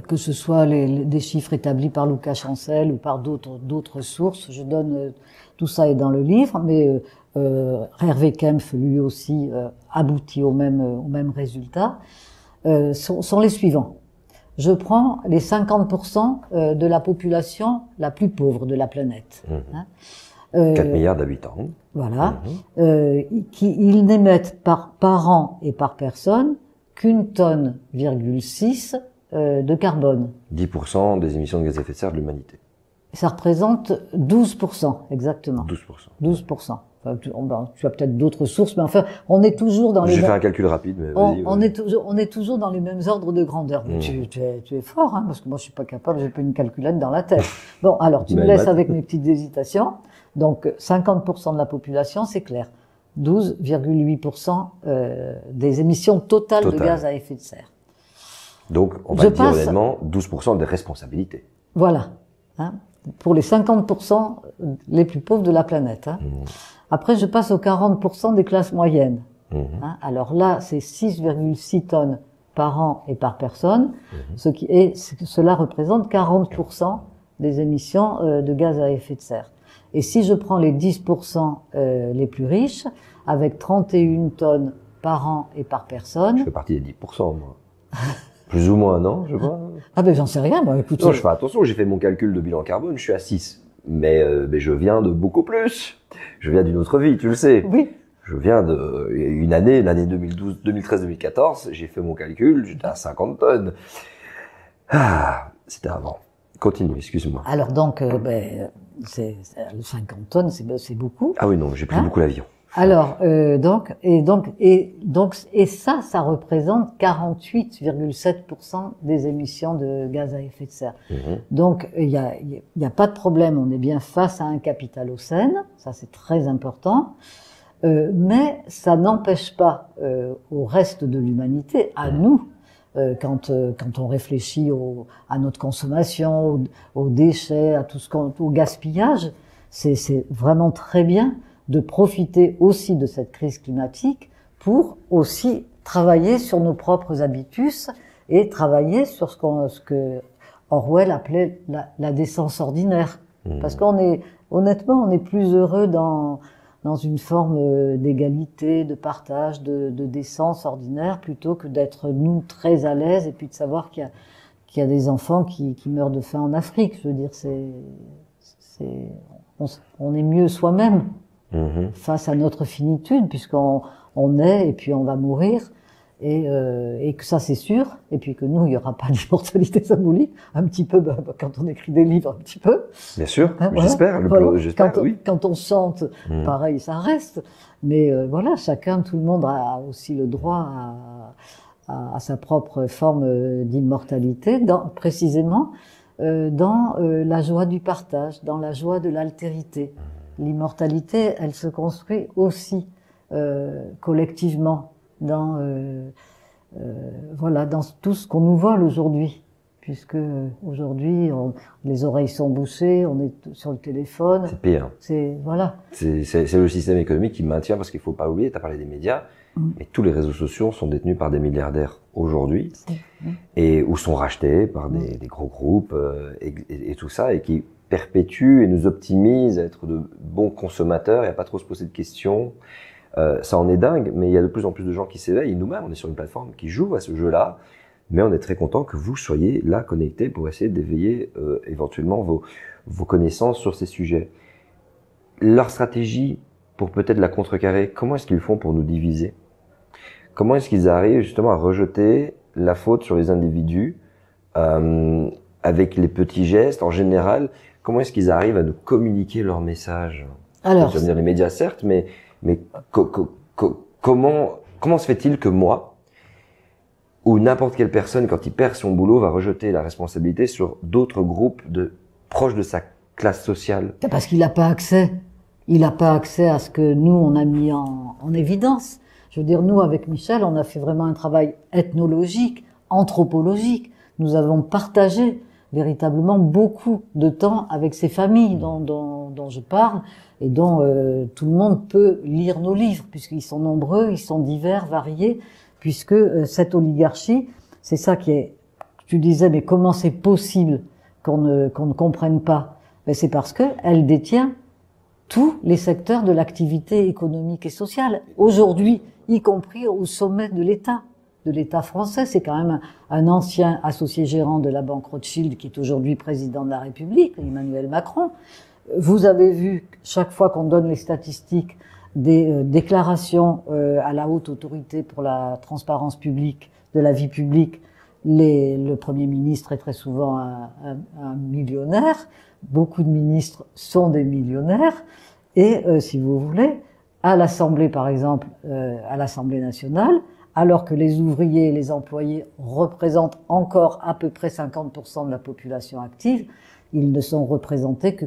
que ce soit des chiffres établis par Lucas Chancel ou par d'autres sources. Je donne tout ça est dans le livre, mais Hervé Kempf lui aussi aboutit au même résultat. Sont les suivants. Je prends les 50% de la population la plus pauvre de la planète. Hein. 4 milliards d'habitants. Voilà. Ils n'émettent par an et par personne qu'une tonne, 6 de carbone. 10% des émissions de gaz à effet de serre de l'humanité. Ça représente 12%, exactement. 12%. 12%. Enfin, tu as peut-être d'autres sources, mais enfin, on est toujours dans les... J'ai fait un calcul rapide, mais vas-y. On est toujours dans les mêmes ordres de grandeur. Mais tu es fort, hein, parce que moi, je suis pas capable, j'ai pas une calculette dans la tête. Bon, alors, tu me laisses avec mes petites hésitations. Donc, 50% de la population, c'est clair. 12,8% des émissions totales de gaz à effet de serre. Donc, on va dire honnêtement, 12% des responsabilités. Voilà. Hein, pour les 50% les plus pauvres de la planète. Hein. Après, je passe aux 40% des classes moyennes. Hein, alors là, c'est 6,6 tonnes par an et par personne, cela représente 40% des émissions de gaz à effet de serre. Et si je prends les 10% les plus riches, avec 31 tonnes par an et par personne... Je fais partie des 10%, moi. Plus ou moins, non, je vois. Ah ben j'en sais rien, moi. Écoute, non, je fais attention, j'ai fait mon calcul de bilan carbone, je suis à 6. Mais je viens de beaucoup plus. Je viens d'une autre vie, tu le sais. Oui. Je viens de l'année 2012, 2013, 2014, j'ai fait mon calcul, j'étais à 50 tonnes. Ah, c'était avant. Continue, excuse-moi. Alors donc, c'est 50 tonnes, c'est beaucoup. Ah oui, non, j'ai pris beaucoup l'avion. Alors, ça représente 48,7% des émissions de gaz à effet de serre. Donc, il y a pas de problème, on est bien face à un capitalocène, ça c'est très important, mais ça n'empêche pas au reste de l'humanité, à nous, quand on réfléchit à notre consommation, aux déchets, à tout au gaspillage, c'est vraiment très bien de profiter aussi de cette crise climatique pour aussi travailler sur nos propres habitus et travailler sur ce que Orwell appelait la décence ordinaire. Parce honnêtement, on est plus heureux dans une forme d'égalité, de partage, de décence ordinaire, plutôt que d'être nous très à l'aise et puis de savoir qu'il y a des enfants qui meurent de faim en Afrique. Je veux dire, on est mieux soi-même. Face à notre finitude, puisqu'on est et puis on va mourir, et que ça c'est sûr, et puis que nous il y aura pas d'immortalité symbolique, un petit peu quand on écrit des livres, un petit peu. Bien sûr, hein, j'espère. J'espère, oui. Quand on chante, pareil, ça reste. Mais voilà, tout le monde a aussi le droit à sa propre forme d'immortalité, précisément dans la joie du partage, dans la joie de l'altérité. L'immortalité, elle se construit aussi collectivement dans tout ce qu'on nous vole aujourd'hui, puisque aujourd'hui les oreilles sont bouchées, on est sur le téléphone. C'est pire. C'est le système économique qui maintient, parce qu'il faut pas oublier, tu as parlé des médias, mais tous les réseaux sociaux sont détenus par des milliardaires aujourd'hui ou sont rachetés par des gros groupes et tout ça, et qui perpétue et nous optimise à être de bons consommateurs et à pas trop se poser de questions. Ça en est dingue, mais il y a de plus en plus de gens qui s'éveillent. Nous-mêmes, on est sur une plateforme qui joue à ce jeu-là, mais on est très content que vous soyez là connectés pour essayer d'éveiller éventuellement vos connaissances sur ces sujets. Leur stratégie pour peut-être la contrecarrer, comment est-ce qu'ils font pour nous diviser? Comment est-ce qu'ils arrivent justement à rejeter la faute sur les individus avec les petits gestes en général? Comment est-ce qu'ils arrivent à nous communiquer leur message? Alors, je veux dire les médias certes, mais comment se fait-il que moi ou n'importe quelle personne, quand il perd son boulot, va rejeter la responsabilité sur d'autres groupes proches de sa classe sociale? Parce qu'il n'a pas accès. Il n'a pas accès à ce que nous on a mis en évidence. Je veux dire, nous avec Michel, on a fait vraiment un travail ethnologique, anthropologique. Nous avons partagé véritablement beaucoup de temps avec ces familles dont je parle et dont tout le monde peut lire nos livres, puisqu'ils sont nombreux, ils sont divers, variés, puisque cette oligarchie, c'est ça qui est... Tu disais, mais comment c'est possible qu'on ne comprenne pas? Ben, c'est parce que elle détient tous les secteurs de l'activité économique et sociale, aujourd'hui, y compris au sommet de l'État français. C'est quand même un ancien associé gérant de la banque Rothschild qui est aujourd'hui président de la République, Emmanuel Macron. vous avez vu, chaque fois qu'on donne les statistiques, des déclarations à la haute autorité pour la transparence publique, de la vie publique. Le Premier ministre est très souvent un millionnaire. Beaucoup de ministres sont des millionnaires. Et si vous voulez, à l'Assemblée, par exemple, à l'Assemblée nationale, alors que les ouvriers et les employés représentent encore à peu près 50% de la population active, ils ne sont représentés que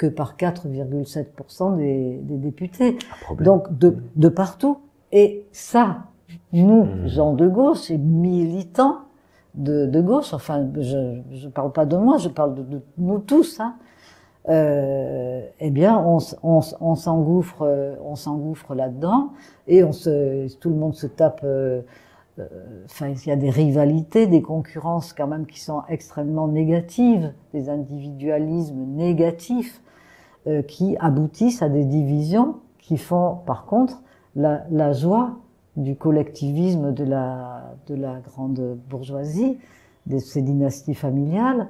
par 4,7% des députés. Donc de partout. Et ça, nous, gens de gauche et militants de gauche, enfin, je parle pas de moi, je parle de nous tous, hein, eh bien, on s'engouffre là-dedans et tout le monde se tape. Enfin, il y a des rivalités, des concurrences quand même qui sont extrêmement négatives, des individualismes négatifs qui aboutissent à des divisions qui font, par contre, la joie du collectivisme de la grande bourgeoisie, de ces dynasties familiales.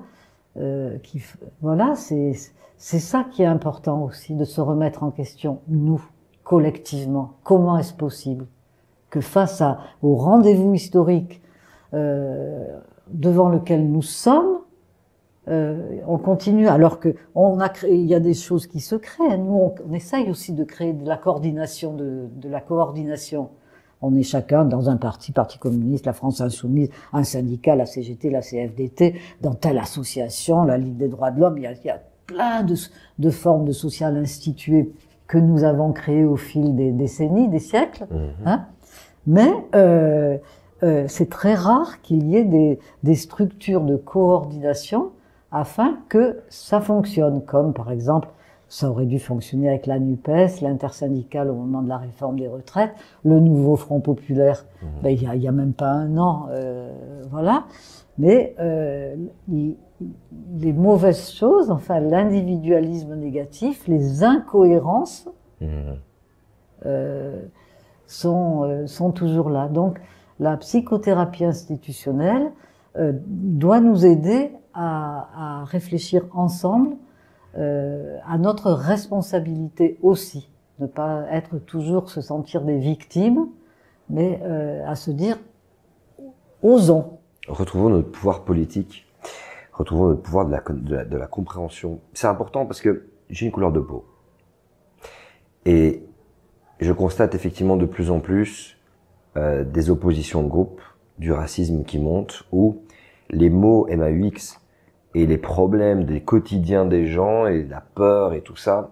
Voilà, c'est ça qui est important aussi, de se remettre en question, nous, collectivement. Comment est-ce possible que face au rendez-vous historique devant lequel nous sommes, on continue, alors que il y a des choses qui se créent. Nous, on essaye aussi de créer de la coordination, de la coordination. On est chacun dans un parti communiste, la France Insoumise, un syndicat, la CGT, la CFDT, dans telle association, la Ligue des droits de l'homme. Il y a plein de formes de social instituées que nous avons créées au fil des décennies, des siècles. Hein. Mais c'est très rare qu'il y ait des structures de coordination afin que ça fonctionne, comme par exemple, ça aurait dû fonctionner avec la NUPES, l'intersyndicale au moment de la réforme des retraites, le nouveau Front populaire, ben, il y a même pas un an, voilà. Mais les mauvaises choses, enfin l'individualisme négatif, les incohérences sont toujours là. Donc la psychothérapie institutionnelle doit nous aider à réfléchir ensemble à notre responsabilité aussi, ne pas être toujours se sentir des victimes, mais à se dire osons. Retrouvons notre pouvoir politique, retrouvons notre pouvoir de la compréhension. C'est important parce que j'ai une couleur de peau et je constate effectivement de plus en plus des oppositions de groupe, du racisme qui monte, où les mots MAUX et les problèmes des quotidiens des gens et la peur et tout ça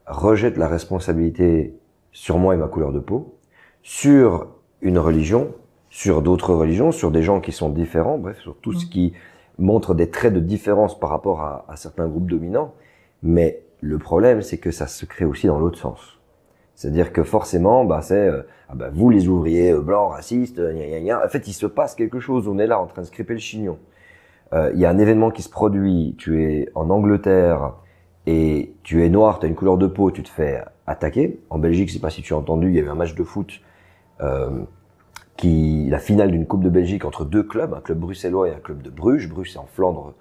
rejettent la responsabilité sur moi et ma couleur de peau, sur une religion, sur d'autres religions, sur des gens qui sont différents, bref, sur tout ce qui montre des traits de différence par rapport à certains groupes dominants. Mais le problème, c'est que ça se crée aussi dans l'autre sens. C'est-à-dire que forcément, vous les ouvriers blancs, racistes, en fait, il se passe quelque chose. On est là en train de se crêper le chignon. Il y a un événement qui se produit. Tu es en Angleterre et tu es noir, tu as une couleur de peau, tu te fais attaquer. En Belgique, je sais pas si tu as entendu, il y avait un match de foot, la finale d'une Coupe de Belgique entre deux clubs, un club bruxellois et un club de Bruges. Bruges, c'est en Flandre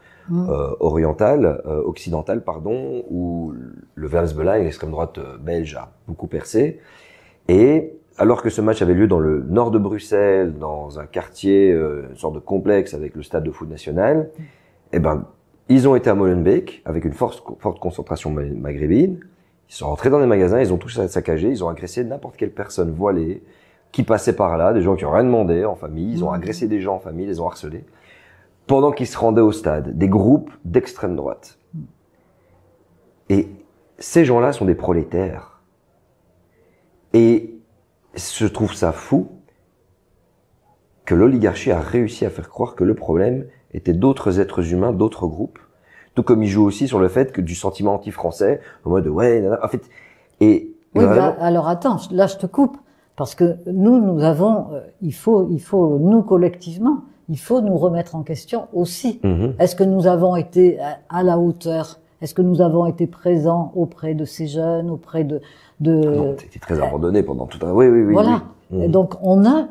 occidentale, pardon, où le Vlaams-Belang, l'extrême droite belge, a beaucoup percé. Et alors que ce match avait lieu dans le nord de Bruxelles, dans un quartier, une sorte de complexe avec le stade de foot national, eh ben, ils ont été à Molenbeek avec une forte concentration maghrébine. Ils sont rentrés dans les magasins, ils ont tout saccagé, ils ont agressé n'importe quelle personne voilée qui passait par là, des gens qui ont rien demandé en famille, ils ont agressé des gens en famille, les ont harcelés. Pendant qu'ils se rendaient au stade, des groupes d'extrême droite. Et ces gens-là sont des prolétaires. Et je trouve ça fou que l'oligarchie a réussi à faire croire que le problème était d'autres êtres humains, d'autres groupes. Tout comme ils jouent aussi sur le fait que du sentiment anti-français, en mode en fait, et oui, vraiment... alors attends, là je te coupe, parce que nous avons, il faut nous collectivement, il faut nous remettre en question aussi. Est-ce que nous avons été à la hauteur? Est-ce que nous avons été présents auprès de ces jeunes, auprès de... Non, c'était très abandonné pendant tout un... Oui. Voilà. Et donc on a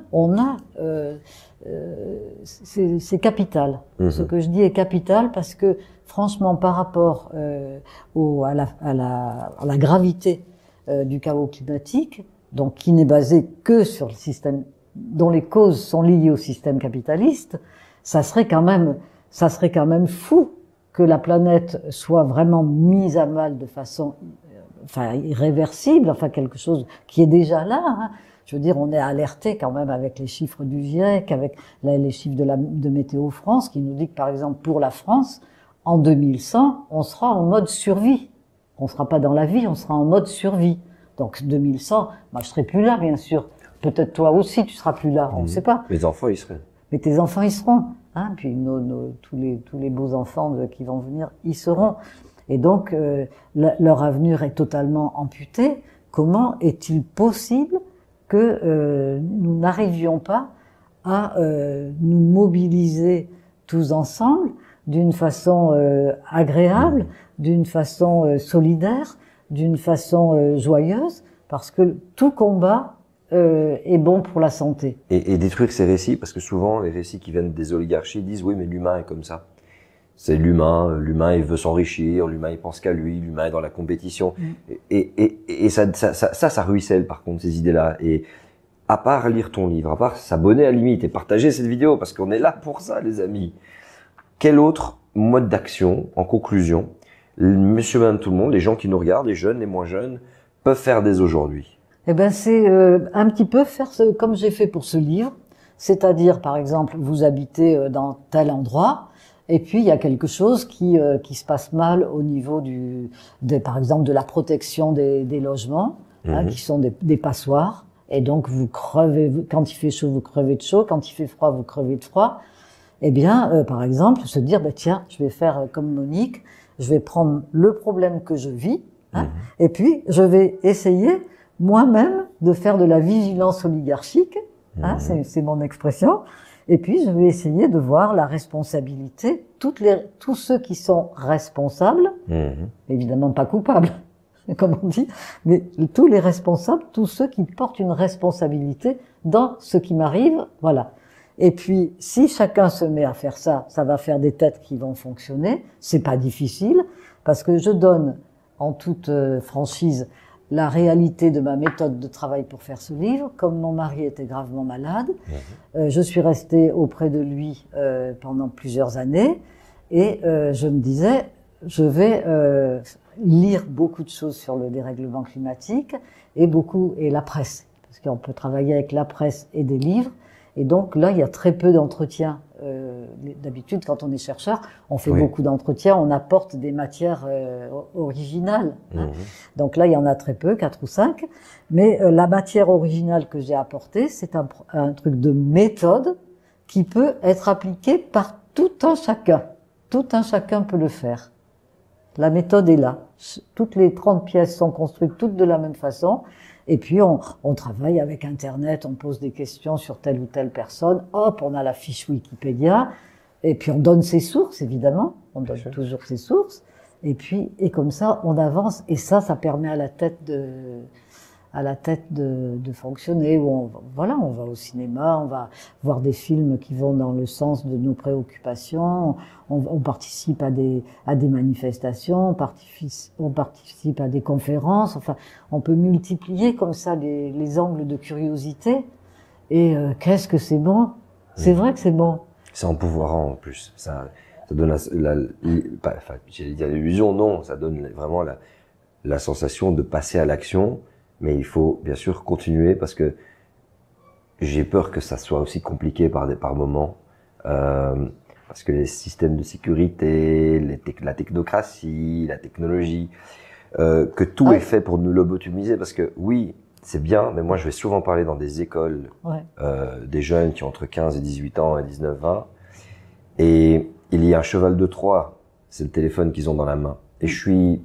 c'est capital. Ce que je dis est capital parce que, franchement, par rapport à la gravité du chaos climatique, donc qui n'est basé que sur le système, dont les causes sont liées au système capitaliste, ça serait quand même fou que la planète soit vraiment mise à mal de façon, irréversible, quelque chose qui est déjà là. Hein. Je veux dire, on est alerté quand même avec les chiffres du GIEC, avec les chiffres de Météo France, qui nous dit que, par exemple, pour la France, en 2100, on sera en mode survie. On sera pas dans la vie, on sera en mode survie. Donc 2100, moi je serai plus là, bien sûr. Peut-être toi aussi, tu seras plus là, on ne sait pas. Mes enfants, ils seront. Mais tes enfants, ils seront. Hein, puis tous les beaux enfants qui vont venir, ils seront. Et donc, leur avenir est totalement amputé. Comment est-il possible que nous n'arrivions pas à nous mobiliser tous ensemble d'une façon agréable, d'une façon solidaire, d'une façon joyeuse, parce que tout combat est bon pour la santé. Et détruire ces récits, parce que souvent les récits qui viennent des oligarchies disent oui mais l'humain est comme ça. C'est l'humain il veut s'enrichir, l'humain il pense qu'à lui, l'humain est dans la compétition. Et ça ruisselle par contre ces idées-là. Et à part lire ton livre, à part s'abonner à la limite et partager cette vidéo, parce qu'on est là pour ça les amis. Quel autre mode d'action, en conclusion, monsieur, madame, tout le monde, les gens qui nous regardent, les jeunes, les moins jeunes, peuvent faire dès aujourd'hui? Eh ben, c'est un petit peu faire comme j'ai fait pour ce livre. C'est-à-dire, par exemple, vous habitez dans tel endroit, et puis il y a quelque chose qui se passe mal au niveau par exemple, de la protection des logements, hein, qui sont des passoires. Et donc, vous crevez, quand il fait chaud, vous crevez de chaud, quand il fait froid, vous crevez de froid. Eh bien, par exemple, se dire, tiens, je vais faire comme Monique, je vais prendre le problème que je vis, hein, et puis je vais essayer moi-même de faire de la vigilance oligarchique, hein, c'est mon expression, et puis je vais essayer de voir la responsabilité, tous ceux qui sont responsables, évidemment pas coupables, comme on dit, mais tous les responsables, tous ceux qui portent une responsabilité dans ce qui m'arrive, voilà. Et puis, si chacun se met à faire ça, ça va faire des têtes qui vont fonctionner. C'est pas difficile, parce que je donne, en toute franchise, la réalité de ma méthode de travail pour faire ce livre. Comme mon mari était gravement malade, je suis restée auprès de lui pendant plusieurs années, et je me disais, je vais lire beaucoup de choses sur le dérèglement climatique, et la presse, parce qu'on peut travailler avec la presse et des livres. Et donc là, il y a très peu d'entretiens. D'habitude, quand on est chercheur, on fait beaucoup d'entretiens, on apporte des matières originales. Hein. Donc là, il y en a très peu, 4 ou 5. Mais la matière originale que j'ai apportée, c'est un truc de méthode qui peut être appliqué par tout un chacun. Tout un chacun peut le faire. La méthode est là. Toutes les 30 pièces sont construites toutes de la même façon. Et puis, on travaille avec Internet, on pose des questions sur telle ou telle personne. Hop, on a la fiche Wikipédia. Et puis, on donne ses sources, évidemment. On donne toujours ses sources. Et puis, comme ça, on avance. Et ça permet à la tête de fonctionner. Où on va au cinéma, on va voir des films qui vont dans le sens de nos préoccupations. On participe à des manifestations, on participe à des conférences. Enfin, on peut multiplier comme ça les angles de curiosité. Et qu'est-ce que c'est bon? C'est vrai que c'est bon. C'est empouvoirant en plus. Ça donne j'allais dire l'illusion, non. Ça donne vraiment la sensation de passer à l'action. Mais il faut bien sûr continuer parce que j'ai peur que ça soit aussi compliqué par moments. Parce que les systèmes de sécurité, la technocratie, la technologie, que tout est fait pour nous lobotomiser. Parce que oui, c'est bien, mais moi je vais souvent parler dans des écoles des jeunes qui ont entre 15 et 18 ans et 19, 20. Et il y a un cheval de Troie, c'est le téléphone qu'ils ont dans la main. Et je suis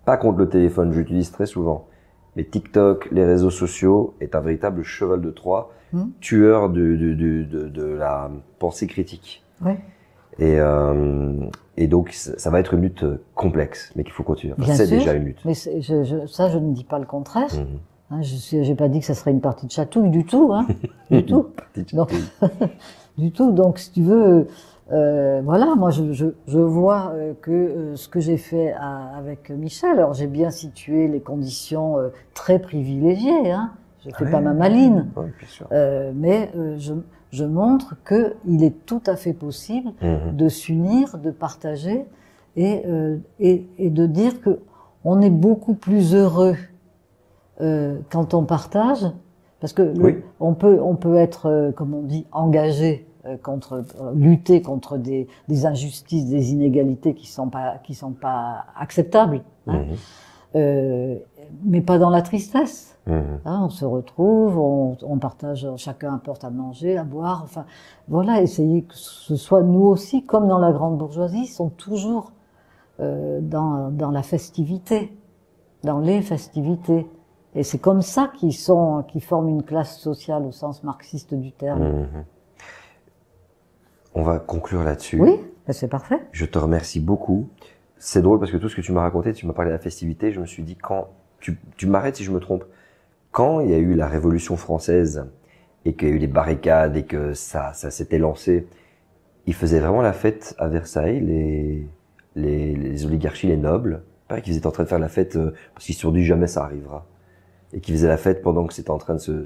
pas contre le téléphone, je l'utilise très souvent. Mais TikTok, les réseaux sociaux est un véritable cheval de Troie, tueur de la pensée critique. Ouais. Et donc, ça va être une lutte complexe, mais qu'il faut continuer. Enfin, c'est déjà une lutte. Mais ça, je ne dis pas le contraire. Hein, j'ai pas dit que ça serait une partie de chatouille du tout, hein, du tout. Donc, du tout. Donc, si tu veux, voilà, moi, je vois que ce que j'ai fait avec Michel. Alors, j'ai bien situé les conditions très privilégiées. Hein. Je fais pas ma maline, bien sûr. mais je montre que il est tout à fait possible de s'unir, de partager et de dire que on est beaucoup plus heureux quand on partage, parce que on peut être, comme on dit, engagé lutter contre des injustices, des inégalités qui sont pas acceptables, hein, mais pas dans la tristesse. Hein, on se retrouve, on partage, chacun apporte à manger, à boire, enfin voilà, essayer que ce soit nous aussi, comme dans la grande bourgeoisie, sont toujours dans la festivité, dans les festivités. Et c'est comme ça qu'ils forment une classe sociale au sens marxiste du terme. On va conclure là-dessus. Oui, c'est parfait. Je te remercie beaucoup. C'est drôle parce que tout ce que tu m'as raconté, tu m'as parlé de la festivité, je me suis dit quand, tu m'arrêtes si je me trompe, quand il y a eu la Révolution française et qu'il y a eu les barricades et que ça s'était lancé, ils faisaient vraiment la fête à Versailles, les oligarchies, les nobles. Il paraît qu'ils étaient en train de faire la fête parce qu'ils se sont dit jamais ça arrivera. Et qu'ils faisaient la fête pendant que c'était en train de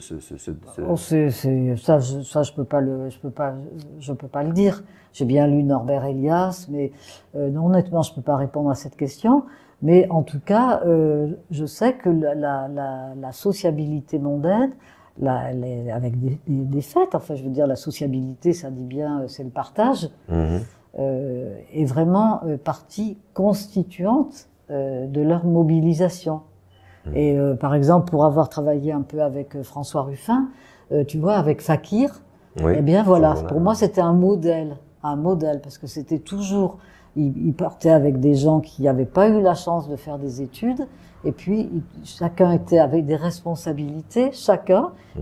Oh, ça je peux pas le dire. J'ai bien lu Norbert Elias, mais non, honnêtement je peux pas répondre à cette question. Mais en tout cas, je sais que la sociabilité mondaine, avec des fêtes, enfin je veux dire la sociabilité, ça dit bien, c'est le partage, est vraiment partie constituante de leur mobilisation. Et par exemple, pour avoir travaillé un peu avec François Ruffin, tu vois, avec Fakir, eh bien voilà, pour moi c'était un modèle, parce que c'était toujours, il partait avec des gens qui n'avaient pas eu la chance de faire des études, et puis chacun était avec des responsabilités,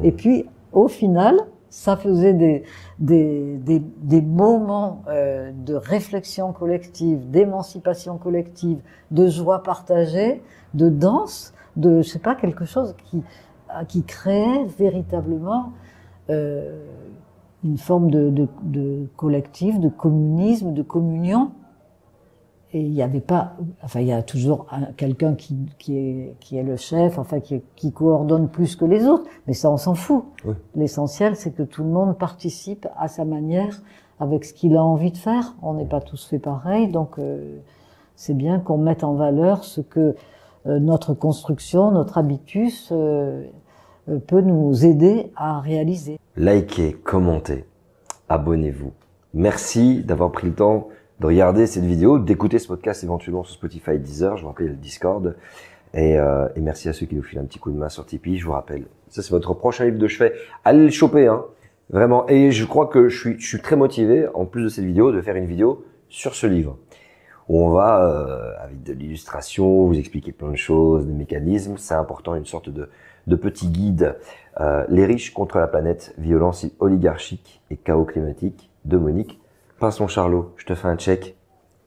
et puis au final, ça faisait des moments de réflexion collective, d'émancipation collective, de joie partagée, de danse, de, je sais pas, quelque chose qui créait véritablement une forme de collectif, de communisme, de communion. Et il n'y avait pas, enfin, il y a toujours quelqu'un qui est le chef, enfin, qui coordonne plus que les autres. Mais ça, on s'en fout. Oui. L'essentiel, c'est que tout le monde participe à sa manière, avec ce qu'il a envie de faire. On n'est pas tous fait pareil, donc c'est bien qu'on mette en valeur ce que notre construction, notre habitus peut nous aider à réaliser. Likez, commentez, abonnez-vous. Merci d'avoir pris le temps de regarder cette vidéo, d'écouter ce podcast éventuellement sur Spotify, Deezer, je vous rappelle le Discord. Et merci à ceux qui nous filent un petit coup de main sur Tipeee, je vous rappelle. Ça, c'est votre prochain livre de chevet. Allez le choper, hein. Vraiment. Et je crois que je suis très motivé, en plus de cette vidéo, de faire une vidéo sur ce livre. Où on va, avec de l'illustration, vous expliquer plein de choses, des mécanismes. C'est important, une sorte de petit guide. Les riches contre la planète, violence oligarchique et chaos climatique, de Monique Pinson Charlot. Je te fais un check.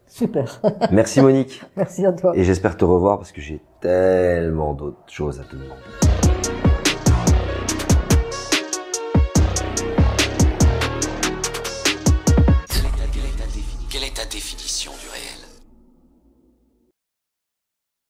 Super. Merci Monique. Merci à toi. Et j'espère te revoir parce que j'ai tellement d'autres choses à te demander.